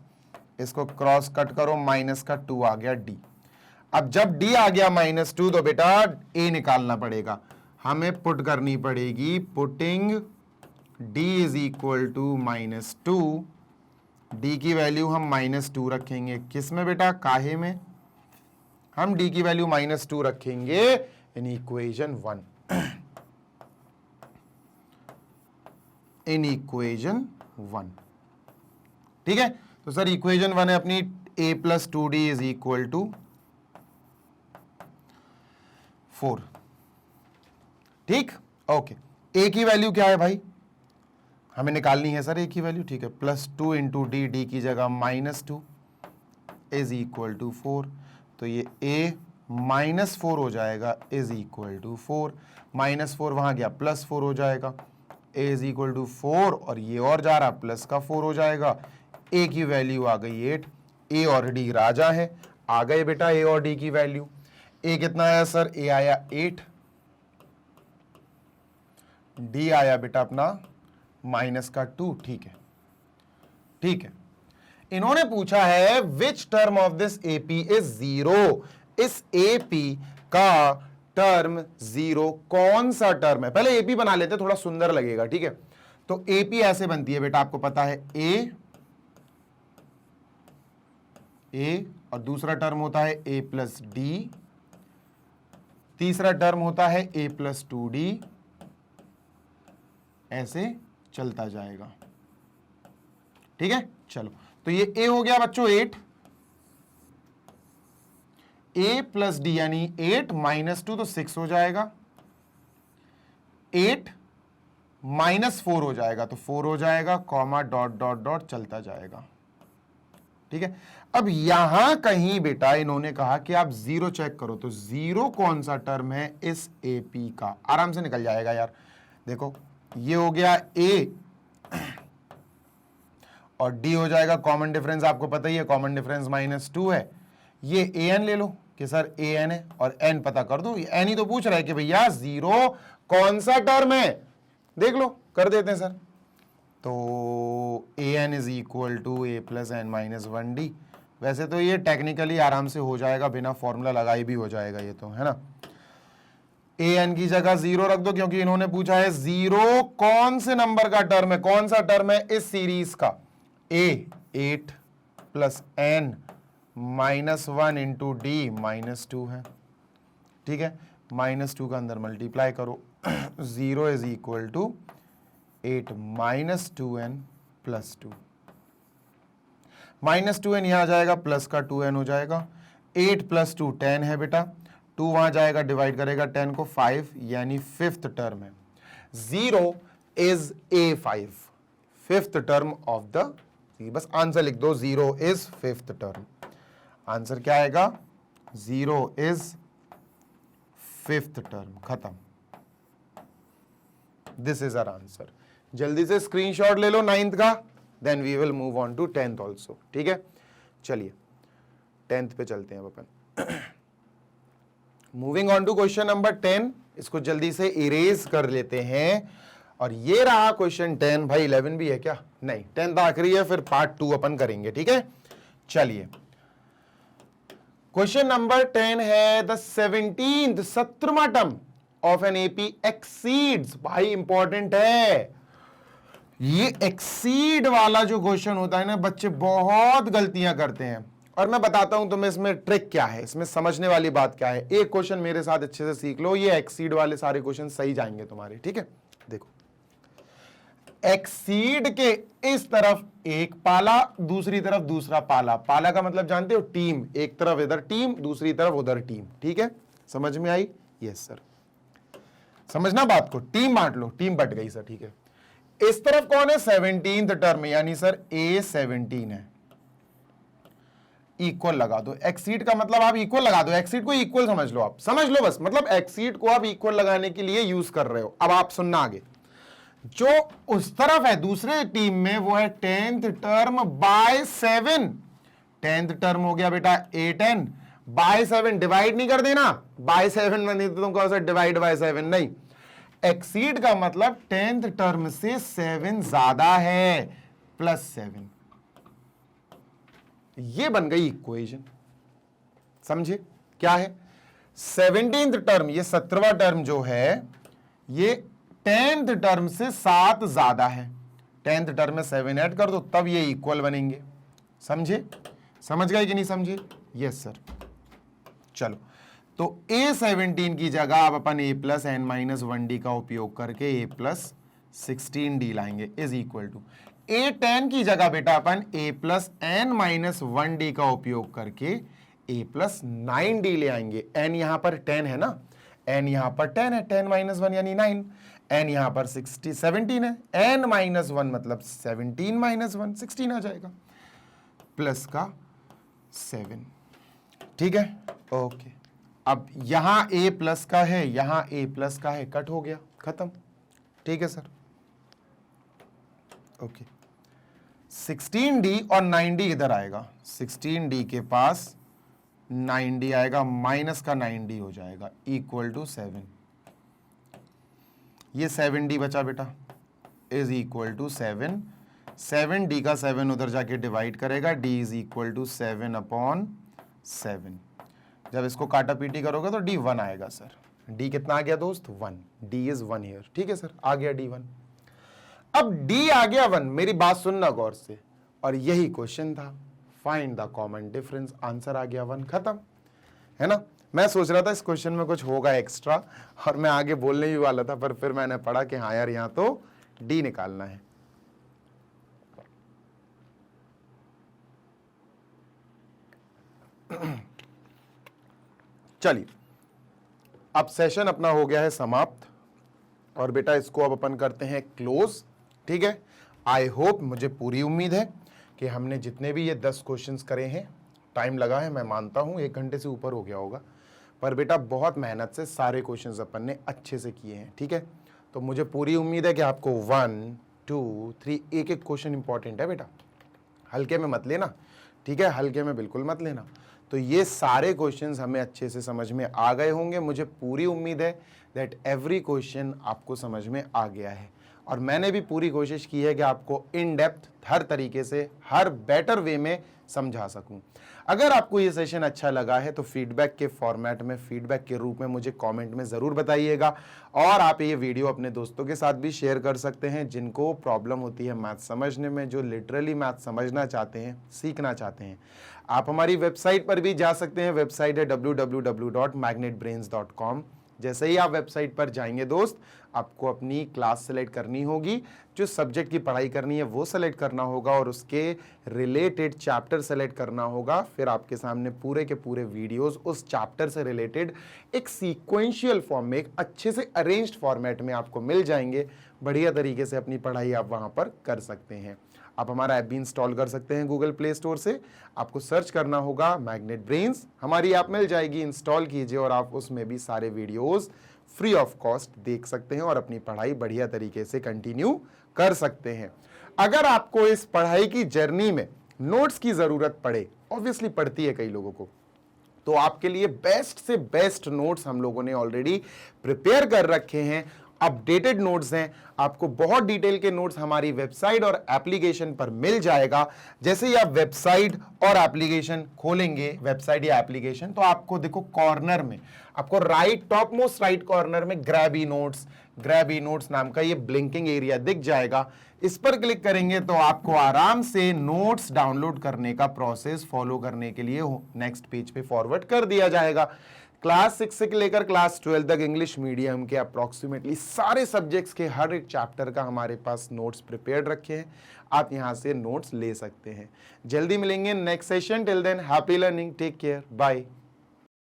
इसको क्रॉस कट करो, माइनस का 2 आ गया D। अब जब D आ गया -2 तो बेटा A निकालना पड़ेगा, हमें पुट करनी पड़ेगी, putting D is equal to -2, D की वैल्यू हम -2 रखेंगे, किस में बेटा, काहे में, हम D की वैल्यू -2 रखेंगे इन इक्वेशन 1, इन इक्वेशन 1। ठीक है, तो सर इक्वेशन 1 है अपनी A + 2D is equal to 4। ठीक, ओके। A की वैल्यू क्या है भाई, हमें निकालनी है सर A की वैल्यू, ठीक है। +2 × D की जगह -2 इज इक्वल टू 4, तो ये A -4 हो जाएगा इज इक्वल टू 4, -4 वहां गया +4 हो जाएगा, A इज इक्वल टू 4, और ये और जा रहा प्लस का 4 हो जाएगा। A की वैल्यू आ गई 8, A और D राजा है, आ गए बेटा A और D की वैल्यू। A कितना आया सर, A आया 8, D आया बेटा अपना -2, ठीक है, ठीक है। इन्होंने पूछा है which term of this AP is 0, इस AP का टर्म 0 कौन सा टर्म है। पहले AP बना लेते, थोड़ा सुंदर लगेगा, ठीक है। तो AP ऐसे बनती है बेटा, आपको पता है A और दूसरा टर्म होता है A + D, तीसरा टर्म होता है A + 2D, ऐसे चलता जाएगा, ठीक है। चलो तो ये A हो गया बच्चों 8, A + D यानी 8 -2 तो 6 हो जाएगा, 8 -4 हो जाएगा तो 4 हो जाएगा, कॉमा डॉट डॉट डॉट चलता जाएगा, ठीक है। अब यहां कहीं बेटा इन्होंने कहा कि आप 0 चेक करो, तो 0 कौन सा टर्म है इस AP का, आराम से निकल जाएगा यार। देखो ये हो गया A और D हो जाएगा, कॉमन डिफरेंस आपको पता ही है, कॉमन डिफरेंस -2 है। ये AN ले लो कि सर AN है, और N पता कर दो, N ही तो पूछ रहा है कि भैया 0 कौन सा टर्म है, देख लो, कर देते हैं सर। तो AN is equal to A + n - 1D। वैसे तो ये टेक्निकली आराम से हो जाएगा, बिना फॉर्मूला लगाए भी हो जाएगा ये तो, है ना। AN की जगह 0 रख दो, क्योंकि इन्होंने पूछा है 0 कौन से नंबर का टर्म है, कौन सा टर्म है इस सीरीज का, A 8 plus N minus 1 into D minus 2 है, ठीक है। माइनस 2 का अंदर मल्टीप्लाई करो, 0 is equal to 8 minus 2n plus 2, minus 2n यहां आ जाएगा, प्लस का 2n हो जाएगा, 8 प्लस 2 10 है बेटा, 2 वहां जाएगा, डिवाइड करेगा 10 को 5, यानी फिफ्थ टर्म है। 0 is A5, fifth term of the, बस आंसर लिख दो, 0 इज फिफ्थ टर्म। आंसर क्या आएगा? 0 इज फिफ्थ टर्म, खत्म। This is our answer. जल्दी से स्क्रीनशॉट ले लो 9th का, then we will move on to 10th also, ठीक है। चलिए 10th पे चलते हैं अब अपन। Moving on to question number 10, इसको जल्दी से इरेज कर लेते हैं। और ये रहा क्वेश्चन 10। भाई 11 भी है क्या? नहीं, 10th आखिरी है, फिर पार्ट 2 अपन करेंगे, ठीक है। चलिए क्वेश्चन नंबर 10 है द 17th 17वां term of an AP exceeds. भाई इंपॉर्टेंट है ये, एक्सीड वाला जो क्वेश्चन होता है ना, बच्चे बहुत गलतियां करते हैं। और मैं बताता हूं तुम्हें इसमें ट्रिक क्या है, इसमें समझने वाली बात क्या है। एक क्वेश्चन मेरे साथ अच्छे से सीख लो, ये एक्सीड वाले सारे क्वेश्चन सही जाएंगे तुम्हारे, ठीक है। देखो एक्सीड के इस तरफ एक पाला, दूसरी तरफ दूसरा पाला। पाला का मतलब जानते हो? टीम। एक तरफ इधर टीम, दूसरी तरफ उधर टीम, ठीक है। समझ में आई? Yes sir. समझना बात को, टीम बांट लो, टीम बट गई सर, ठीक है। इस तरफ कौन है? 17th टर्म, यानी सर A17 है। इक्वल लगा दो। एक्सीड का मतलब आप इक्वल लगा दो, एक्सीड को इक्वल समझ लो, आप समझ लो बस, मतलब एक्सीड को आप इक्वल लगाने के लिए यूज कर रहे हो। अब आप सुनना आगे, जो उस तरफ है दूसरे टीम में, वो है 10th term by 7। 10th term हो गया बेटा A10 बाय 7, डिवाइड नहीं कर देना, बाय 7 में नहीं तो तुम कहो सर डिवाइड बाय 7, नहीं। एक्सीड का मतलब 10th टर्म से 7 ज्यादा है, प्लस 7। ये बन गई इक्वेशन, समझे क्या है? 17th टर्म, ये 17वां टर्म जो है, ये 10th टर्म से 7 ज्यादा है। 10th टर्म में 7 ऐड कर दो, तब ये इक्वल बनेंगे। समझे? समझ गए कि नहीं समझे? Yes sir. चलो, तो A17 की जगह आप अपन A plus N minus 1D का उपयोग करके A प्लस 16D लाएंगे, इज इक्वल टू A10 की जगह बेटा अपन A plus N minus 1D का उपयोग करके A प्लस 9D ले आएंगे। n यहां पर 10 है ना, n यहां पर 10 है, 10 माइनस 1 यानी 9, n यहां पर 17 है, n माइनस 1 मतलब 17 माइनस 1 16 आ जाएगा, प्लस का 7, ठीक है। ओके, अब यहां A प्लस का है, यहां A प्लस का है, कट हो गया, खत्म, ठीक है सर। ओके, 16D और 9D इधर आएगा, 16D के पास 9D आएगा, माइनस का 9D हो जाएगा, इक्वल टू 7। ये 7D बचा बेटा, इज इक्वल टू 7। 7D का 7 उधर जाके डिवाइड करेगा, D is equal to 7 upon 7। जब इसको काटा पीटी करोगे तो D 1 आएगा सर। D कितना आ गया दोस्त? 1। D इज 1 हियर, ठीक है सर, आ गया D 1। अब D आ गया 1, मेरी बात सुनना गौर से, और यही क्वेश्चन था, find the common difference. Answer आ गया 1, खत्म, है ना। मैं सोच रहा था इस क्वेश्चन में कुछ होगा एक्स्ट्रा, और मैं आगे बोलने भी वाला था, पर फिर मैंने पढ़ा कि हाँ यार यहां तो D निकालना है। चलिए, अब सेशन अपना हो गया है समाप्त, और बेटा इसको अब अपन करते हैं क्लोज, ठीक है। आई होप, मुझे पूरी उम्मीद है कि हमने जितने भी ये 10 क्वेश्चंस करे हैं, टाइम लगा है, मैं मानता हूं 1 घंटे से ऊपर हो गया होगा, पर बेटा बहुत मेहनत से सारे क्वेश्चंस अपन ने अच्छे से किए हैं, ठीक है। तो मुझे पूरी उम्मीद है कि आपको 1 2 3 एक एक क्वेश्चन इंपॉर्टेंट है बेटा, हल्के में मत लेना, ठीक है, हल्के में बिल्कुल मत लेना। तो ये सारे क्वेश्चंस हमें अच्छे से समझ में आ गए होंगे, मुझे पूरी उम्मीद है दैट एवरी क्वेश्चन आपको समझ में आ गया है। और मैंने भी पूरी कोशिश की है कि आपको इन डेप्थ हर तरीके से हर बेटर वे में समझा सकूं। अगर आपको ये सेशन अच्छा लगा है तो फीडबैक के फॉर्मेट में, फीडबैक के रूप में मुझे कमेंट में ज़रूर बताइएगा। और आप ये वीडियो अपने दोस्तों के साथ भी शेयर कर सकते हैं जिनको प्रॉब्लम होती है मैथ समझने में, जो लिटरली मैथ समझना चाहते हैं, सीखना चाहते हैं। आप हमारी वेबसाइट पर भी जा सकते हैं। वेबसाइट है www.magnetbrains.com। जैसे ही आप वेबसाइट पर जाएंगे दोस्त, आपको अपनी क्लास सेलेक्ट करनी होगी, जो सब्जेक्ट की पढ़ाई करनी है वो सेलेक्ट करना होगा और उसके रिलेटेड चैप्टर सेलेक्ट करना होगा। फिर आपके सामने पूरे के पूरे वीडियोस उस चैप्टर से रिलेटेड एक सीक्वेंशियल फॉर्म में, एक अच्छे से अरेंज्ड फॉर्मेट में आपको मिल जाएंगे। बढ़िया तरीके से अपनी पढ़ाई आप वहां पर कर सकते हैं। आप हमारा ऐप भी इंस्टॉल कर सकते हैं गूगल प्ले स्टोर से। आपको सर्च करना होगा मैग्नेट ब्रेन्स, हमारी ऐप मिल जाएगी, इंस्टॉल कीजिए और आप उसमें भी सारे वीडियोस फ्री ऑफ कॉस्ट देख सकते हैं और अपनी पढ़ाई बढ़िया तरीके से कंटिन्यू कर सकते हैं। अगर आपको इस पढ़ाई की जर्नी में नोट्स की जरूरत पड़े, ऑब्वियसली पड़ती है कई लोगों को, तो आपके लिए बेस्ट से बेस्ट नोट्स हम लोगों ने ऑलरेडी प्रिपेयर कर रखे हैं। अपडेटेड नोट्स हैं, आपको बहुत डिटेल के नोट्स हमारी वेबसाइट और एप्लीकेशन पर मिल जाएगा। जैसे ही आप वेबसाइट और एप्लीकेशन खोलेंगे, वेबसाइट या एप्लीकेशन, तो आपको देखो कॉर्नर में, आपको right top most right corner में ग्रैब ई नोट्स नाम का ये ब्लिंकिंग एरिया दिख जाएगा। इस पर क्लिक करेंगे तो आपको आराम से नोट्स डाउनलोड करने का प्रोसेस फॉलो करने के लिए नेक्स्ट पेज पे फॉरवर्ड कर दिया जाएगा। क्लास 6 से लेकर क्लास 12 तक इंग्लिश मीडियम के अप्रोक्सीमेटली सारे सब्जेक्ट्स के हर एक चैप्टर का हमारे पास नोट्स प्रिपेयर्ड रखे हैं। आप यहां से नोट्स ले सकते हैं। जल्दी मिलेंगे next session. Till then happy learning, take care, bye.